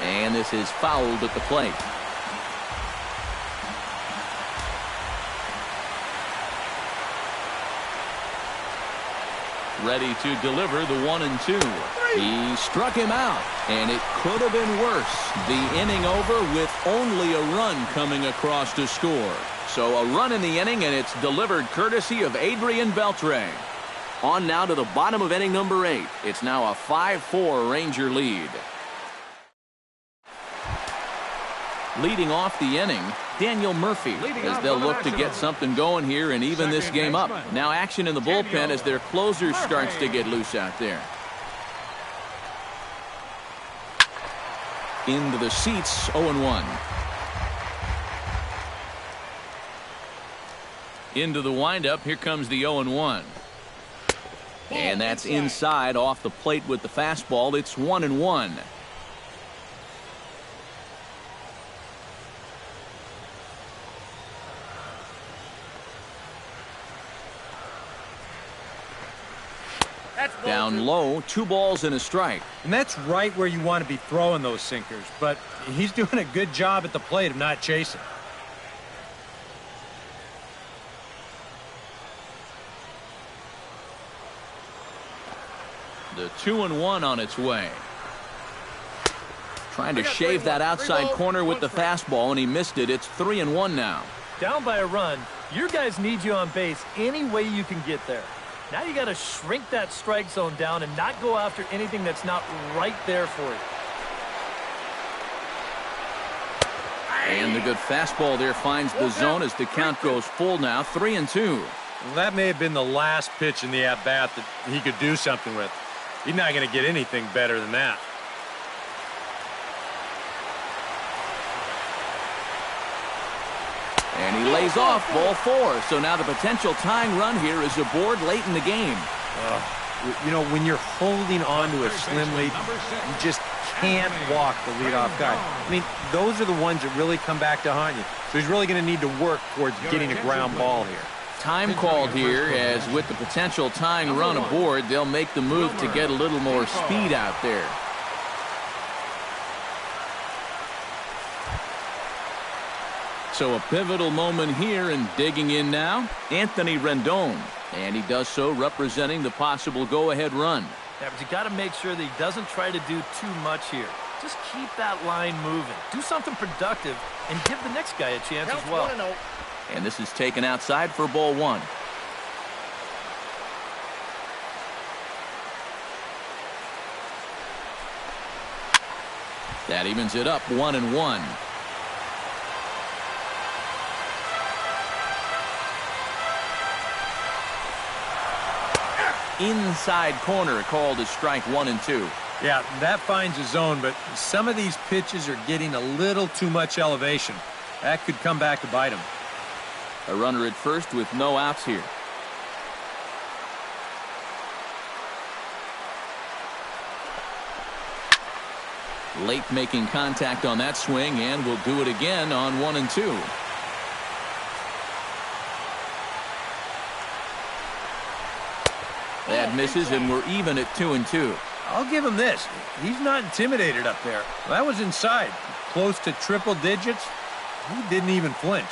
And this is fouled at the plate. Ready to deliver the 1-2. He struck him out, and it could have been worse. The inning over with only a run coming across to score. So a run in the inning, and it's delivered courtesy of Adrian Beltre. On now to the bottom of inning number 8. It's now a 5-4 Ranger lead. Leading off the inning, Daniel Murphy, as they'll look to get something going here and even this game up. Now action in the bullpen as their closer starts to get loose out there. Into the seats, 0-1. Into the windup, here comes the 0-1. And that's inside off the plate with the fastball. It's 1-1. Down low, 2 balls and a strike. And that's right where you want to be throwing those sinkers, but he's doing a good job at the plate of not chasing. The 2-1 on its way. Trying to shave that outside corner with the fastball, and he missed it. It's 3-1 now. Down by a run, your guys need you on base any way you can get there. Now you got to shrink that strike zone down and not go after anything that's not right there for you. And the good fastball there finds the zone as the count goes full now, 3-2. Well, that may have been the last pitch in the at-bat that he could do something with. He's not going to get anything better than that. And he lays off ball 4. So now the potential tying run here is aboard late in the game. You know, when you're holding on to a slim lead, you just can't walk the leadoff guy. I mean, those are the ones that really come back to haunt you. So he's really going to need to work towards getting a ground ball here. Time called here, as with the potential tying run aboard, they'll make the move to get a little more speed out there. So a pivotal moment here, and digging in now, Anthony Rendon. And he does so representing the possible go-ahead run. Yeah, but you got to make sure that he doesn't try to do too much here. Just keep that line moving. Do something productive and give the next guy a chance as well. And this is taken outside for ball one. That evens it up 1-1. Inside corner called as strike 1 and 2. Yeah, that finds a zone, but some of these pitches are getting a little too much elevation. That could come back to bite him. A runner at first with no outs here. Late making contact on that swing, and will do it again on 1 and 2. That misses, and we're even at 2 and 2. I'll give him this. He's not intimidated up there. That was inside. Close to triple digits. He didn't even flinch.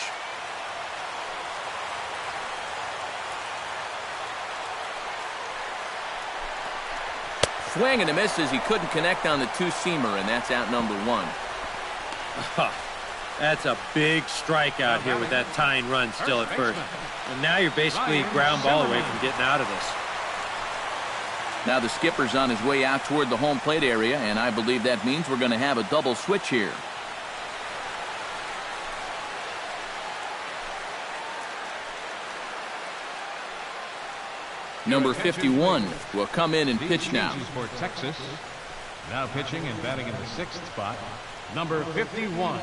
Swing and a miss as he couldn't connect on the two-seamer, and that's out number 1. That's a big strikeout here with that tying run still at first. And now you're basically a ground ball away from getting out of this. Now the skipper's on his way out toward the home plate area, and I believe that means we're going to have a double switch here. Number 51 will come in and pitch now. For Texas. Now pitching and batting in the 6th spot, number 51.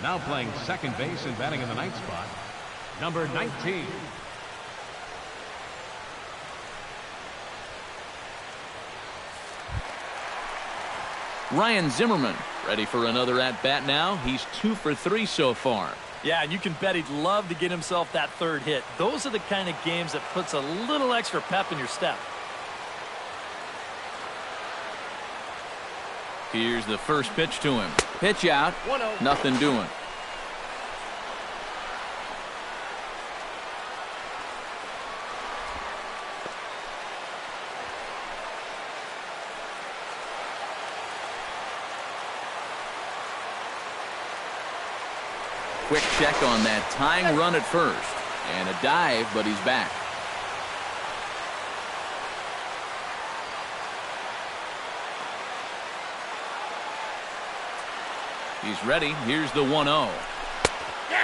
Now playing second base and batting in the 9th spot, number 19. Ryan Zimmerman ready for another at-bat now. He's 2 for 3 so far. Yeah, and you can bet he'd love to get himself that third hit. Those are the kind of games that puts a little extra pep in your step. Here's the first pitch to him. Pitch out. 1-0. Nothing doing. Quick check on that tying run at first. And a dive, but he's back. He's ready. Here's the 1-0.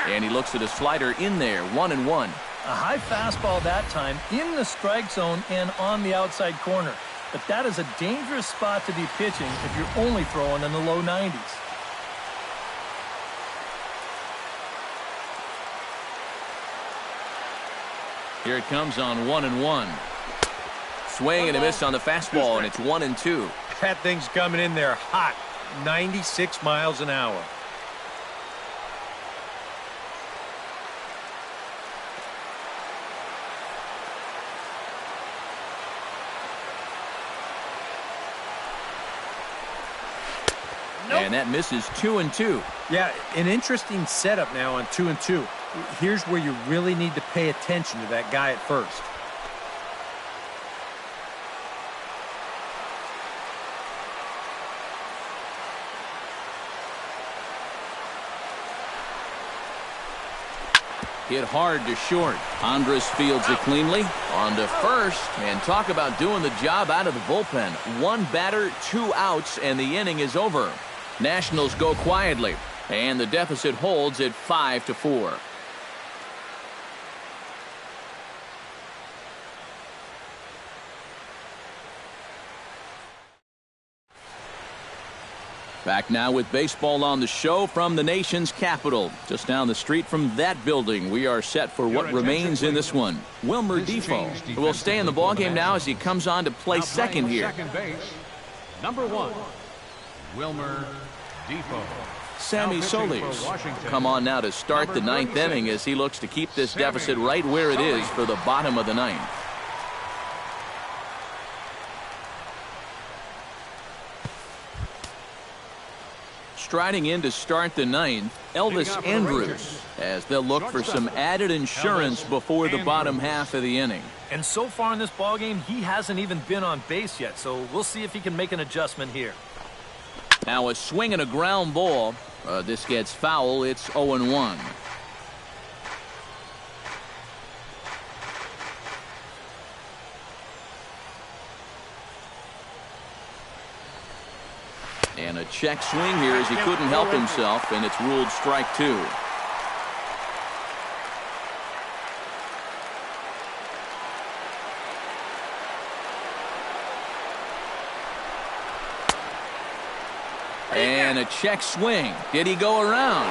And he looks at a slider in there. 1-1. A high fastball that time in the strike zone and on the outside corner. But that is a dangerous spot to be pitching if you're only throwing in the low 90s. Here it comes on 1-1. Swing and a miss on the fastball, and it's 1-2. That thing's coming in there hot. 96 miles an hour. And that misses 2-2. Yeah, an interesting setup now on 2-2. Here's where you really need to pay attention to that guy at first. Hit hard to short. Andres fields it cleanly. On to first. And talk about doing the job out of the bullpen. 1 batter, 2 outs, and the inning is over. Nationals go quietly. And the deficit holds at 5-4. Back now with baseball on the show from the nation's capital. Just down the street from that building, we are set for what remains in this one. Wilmer Defoe will stay in the ballgame now as he comes on to play second here. Second base, number 1. Wilmer Defoe. Sammy Now pitching Solis for Washington, come on now to start the ninth number inning 26, as he looks to keep this Sammy deficit right where it is Solis. for the bottom of the ninth. Striding in to start the ninth, Elvis Andrus, as they'll look for some added insurance before the bottom half of the inning. And so far in this ballgame, he hasn't even been on base yet, so we'll see if he can make an adjustment here. Now a swing and a ground ball. This gets foul. It's 0-1. And a check swing here as he couldn't help himself, and it's ruled strike two. And a check swing. Did he go around?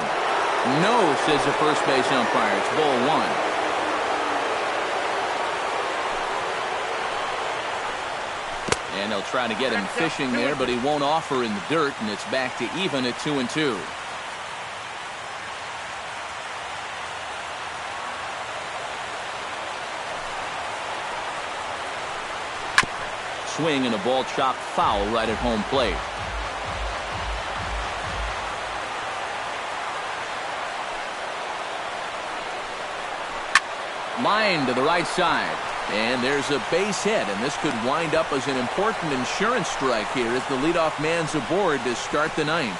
No, says the first base umpire. It's ball one. And they'll try to get him fishing there, but he won't offer in the dirt, and it's back to even at 2-2. Swing and a ball chopped foul right at home plate. Line to the right side. And there's a base hit, and this could wind up as an important insurance strike here as the leadoff man's aboard to start the ninth.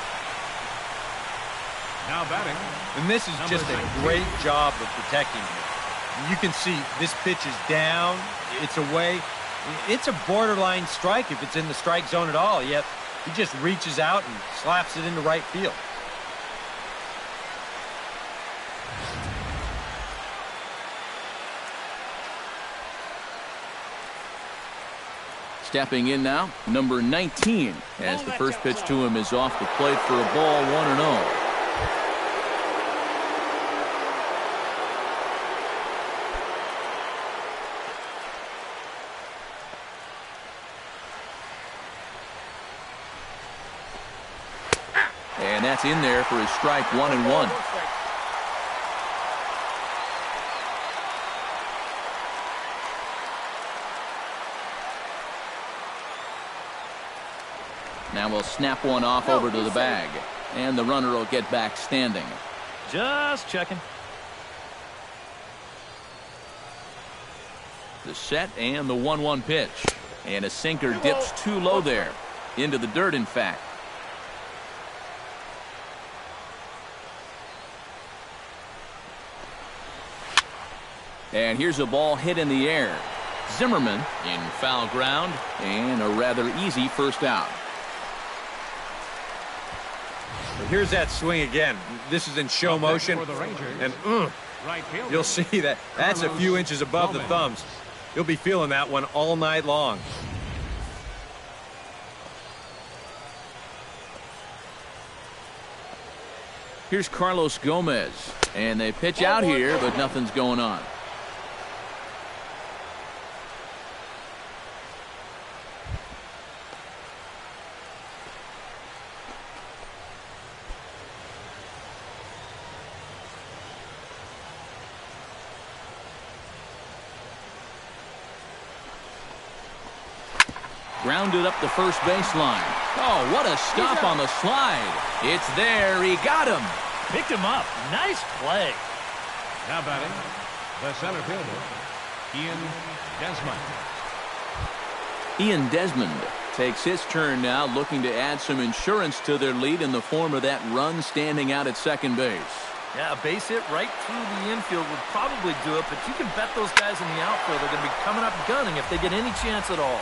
Now batting. And this is just a great job of protecting him. You can see this pitch is down. It's away. It's a borderline strike if it's in the strike zone at all, yet he just reaches out and slaps it into right field. Stepping in now, number 19, as the first pitch to him is off the plate for a ball, 1-0. And that's in there for his strike, 1-1. Now we'll snap one off over to the bag, and the runner will get back standing. Just checking. The set and the 1-1 pitch. And a sinker dips too low there. Into the dirt, in fact. And here's a ball hit in the air. Zimmerman in foul ground, and a rather easy first out. Here's that swing again. This is in show motion, and you'll see that that's a few inches above the thumbs. You'll be feeling that one all night long. Here's Carlos Gomez, and they pitch out here, but nothing's going on. Grounded up the first baseline. Oh, what a stop on the slide. It's there. He got him. Picked him up. Nice play. Now batting, the center fielder, Ian Desmond. Ian Desmond takes his turn now, looking to add some insurance to their lead in the form of that run standing out at second base. Yeah, a base hit right through the infield would probably do it, but you can bet those guys in the outfield are going to be coming up gunning if they get any chance at all.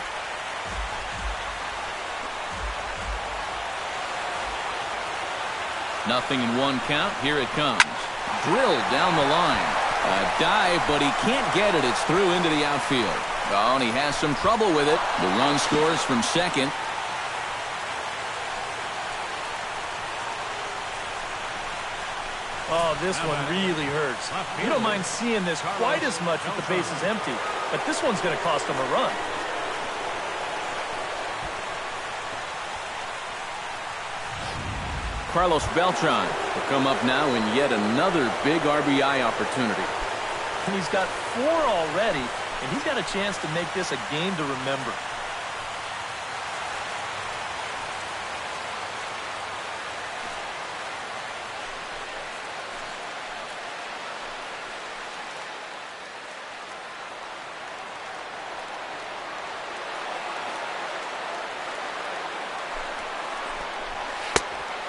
Nothing in one count. Here it comes. Drilled down the line. A dive, but he can't get it. It's through into the outfield. Oh, and he has some trouble with it. The run scores from second. Oh, this one really hurts. You don't mind seeing this quite as much with the bases empty, but this one's going to cost him a run. Carlos Beltran will come up now in yet another big RBI opportunity. And he's got 4 already, and he's got a chance to make this a game to remember.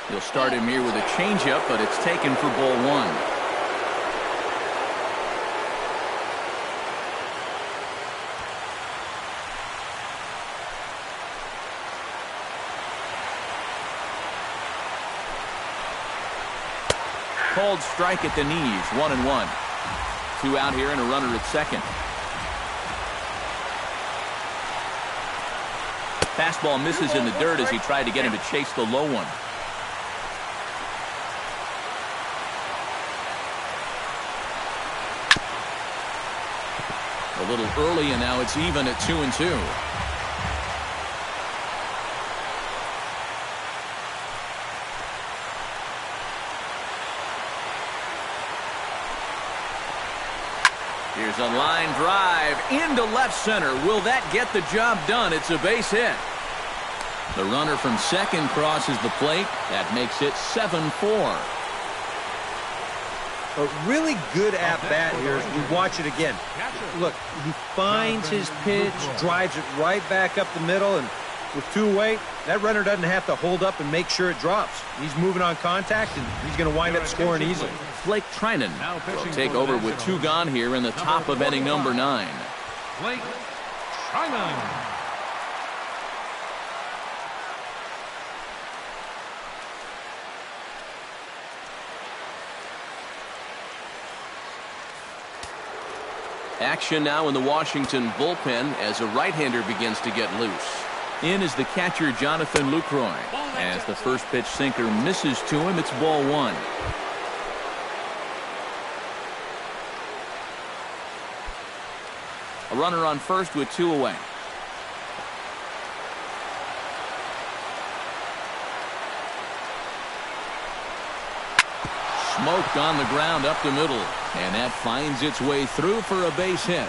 He'll start him here with a changeup, but it's taken for ball 1. Cold strike at the knees, 1-1. 2 out here and a runner at second. Fastball misses in the dirt as he tried to get him to chase the low one. A little early, and now it's even at 2-2. Here's a line drive into left center. Will that get the job done? It's a base hit. The runner from second crosses the plate. That makes it 7-4. A really good at-bat here as we watch it again. Look, he finds his pitch, drives it right back up the middle, and with 2 away, that runner doesn't have to hold up and make sure it drops. He's moving on contact, and he's going to wind up scoring easily. Blake Trinan will take over with 2 gone here in the top of inning number 9. Blake Trinan. Action now in the Washington bullpen as a right-hander begins to get loose. In is the catcher Jonathan Lucroy. As the first pitch sinker misses to him, it's ball 1. A runner on first with 2 away. Smoked on the ground up the middle, and that finds its way through for a base hit.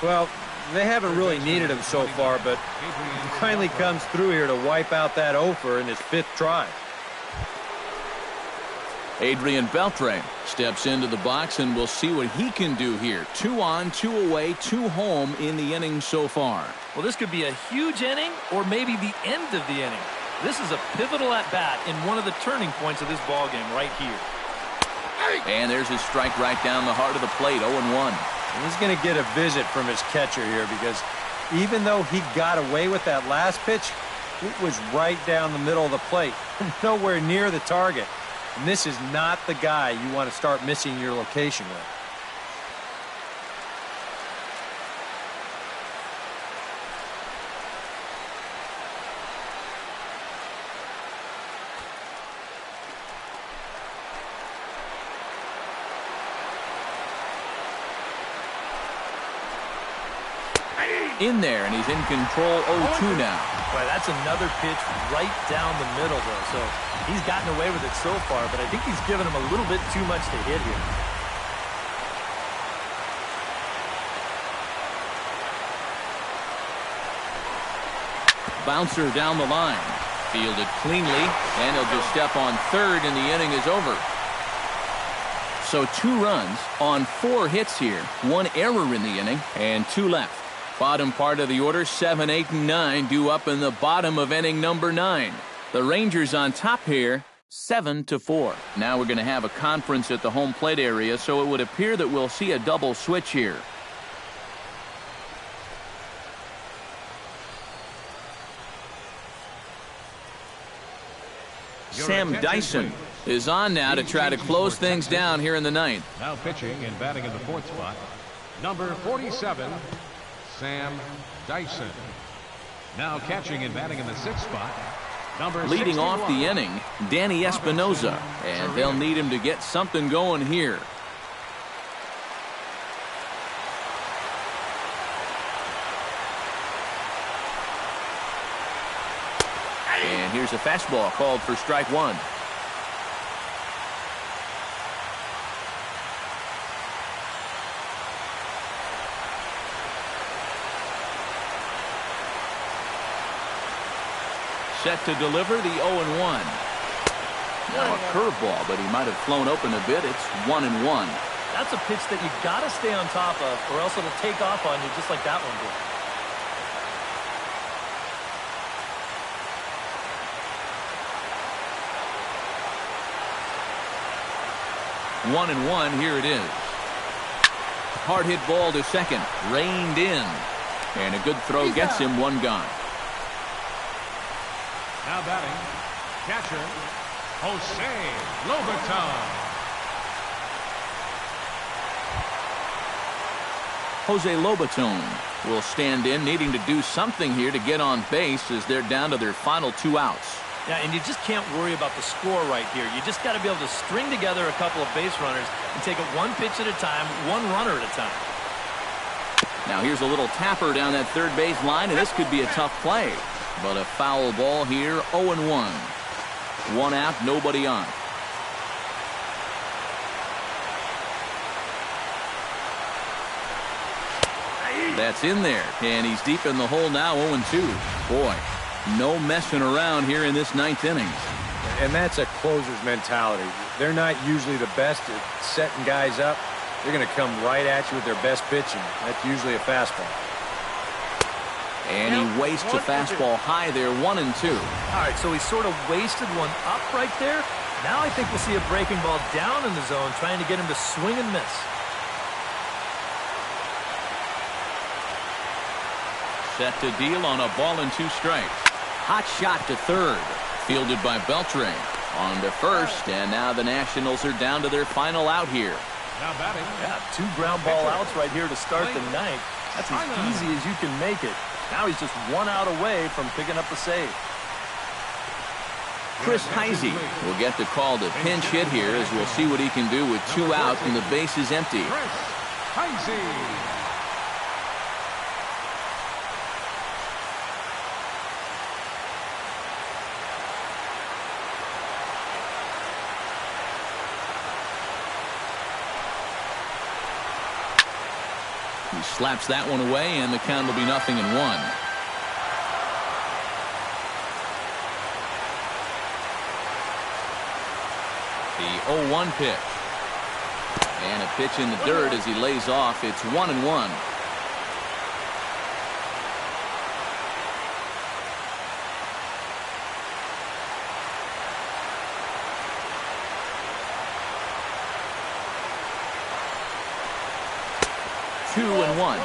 Well, they haven't really needed him so far, but he finally comes through here to wipe out that offer in his 5th try. Adrian Beltre steps into the box, and we'll see what he can do here. 2 on, 2 away, 2 home in the inning so far. Well, this could be a huge inning or maybe the end of the inning. This is a pivotal at-bat in one of the turning points of this ballgame right here. And there's his strike right down the heart of the plate, 0-1. And he's going to get a visit from his catcher here because even though he got away with that last pitch, it was right down the middle of the plate, nowhere near the target. And this is not the guy you want to start missing your location with. In there, and he's in control 0-2 now. Boy, that's another pitch right down the middle, though. So he's gotten away with it so far, but I think he's given him a little bit too much to hit here. Bouncer down the line. Fielded cleanly, and he'll just step on third, and the inning is over. So 2 runs on 4 hits here. 1 error in the inning, and 2 left. Bottom part of the order, 7, 8, and 9 due up in the bottom of inning number 9. The Rangers on top here, 7-4. Now we're going to have a conference at the home plate area, so it would appear that we'll see a double switch here. Sam Dyson is on now to try to close things down here in the 9th. Now pitching and batting in the 4th spot, number 47, Sam Dyson. Now catching and batting in the 6th spot, number leading 61. off the inning, Danny Espinoza, and they'll need him to get something going here. here's a fastball called for strike one. Set to deliver the 0-1. Now a curveball, but he might have flown open a bit. It's 1-1. That's a pitch that you got to stay on top of, or else it'll take off on you just like that one did. 1-1, here it is. Hard hit ball to second, reined in. And a good throw gets him one gone. Now batting, catcher, Jose Lobaton. Jose Lobaton will stand in, needing to do something here to get on base as they're down to their final 2 outs. Yeah, and you just can't worry about the score right here. You just got to be able to string together a couple of base runners and take it one pitch at a time, one runner at a time. Now here's a little tapper down that third base line, and this could be a tough play. But a foul ball here, 0-1. 1 out, nobody on. That's in there, and he's deep in the hole now, 0-2. Boy, no messing around here in this 9th inning. And that's a closer's mentality. They're not usually the best at setting guys up. They're going to come right at you with their best pitching. That's usually a fastball. And he wastes a fastball high there, 1-2. All right, so he sort of wasted one up right there. Now I think we'll see a breaking ball down in the zone, trying to get him to swing and miss. Set to deal on a ball and 2 strikes. Hot shot to third. Fielded by Beltre. On to first, and now the Nationals are down to their final out here. Now batting. Yeah, 2 ground ball outs right here to start the 9th. That's as easy as you can make it. Now he's just 1 out away from picking up the save. Chris Heisey will get the call to pinch hit here, as we'll see what he can do with 2 out and the base is empty. Chris Heisey. He slaps that one away, and the count will be 0-1. The 0-1 pitch. And a pitch in the dirt as he lays off. It's 1-1. Two and 1.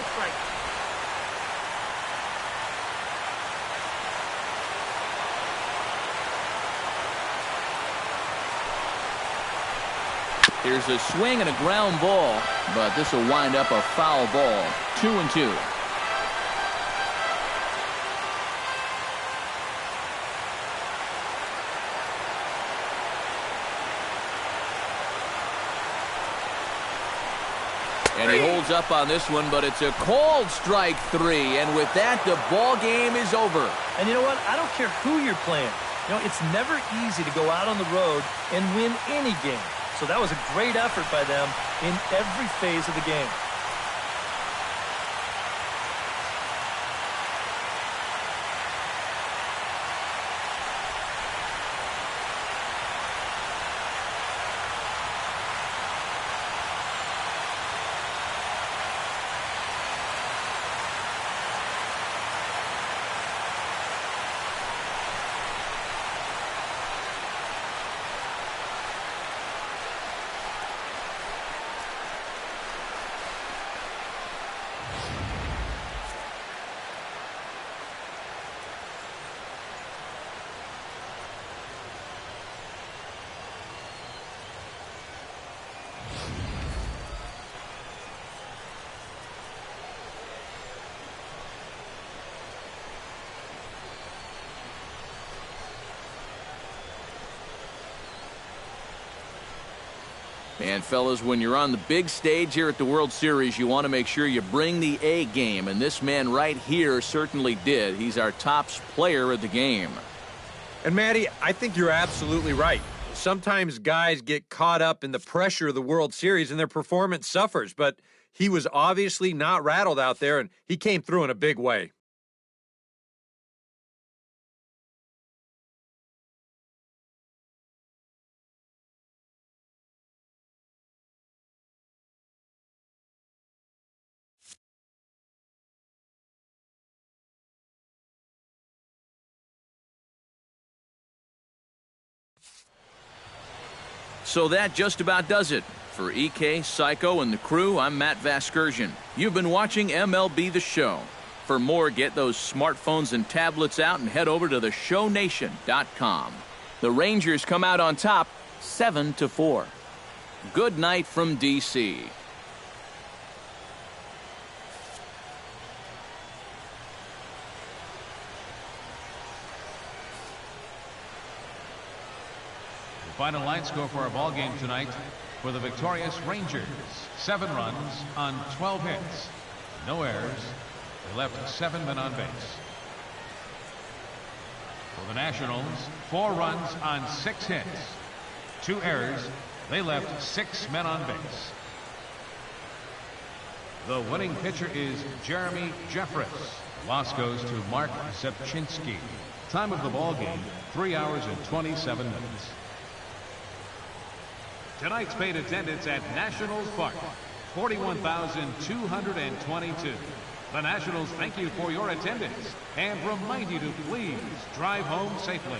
Here's a swing and a ground ball, but this will wind up a foul ball. 2-2. And he holds up on this one, but it's a called strike 3. And with that, the ball game is over. And you know what? I don't care who you're playing. You know, it's never easy to go out on the road and win any game. So that was a great effort by them in every phase of the game. And fellas, when you're on the big stage here at the World Series, you want to make sure you bring the A game, and this man right here certainly did. He's our top player of the game. And, Matty, I think you're absolutely right. Sometimes guys get caught up in the pressure of the World Series and their performance suffers, but he was obviously not rattled out there, and he came through in a big way. So that just about does it. For EK, Psycho, and the crew, I'm Matt Vasgersian. You've been watching MLB The Show. For more, get those smartphones and tablets out and head over to theshownation.com. The Rangers come out on top 7-4. Good night from D.C. Final line score for our ball game tonight for the victorious Rangers. 7 runs on 12 hits. No errors. They left 7 men on base. For the Nationals, 4 runs on 6 hits. 2 errors. They left 6 men on base. The winning pitcher is Jeremy Jeffress. Loss goes to Mark Zepchinski. Time of the ball game, 3 hours and 27 minutes. Tonight's paid attendance at Nationals Park, 41,222. The Nationals thank you for your attendance and remind you to please drive home safely.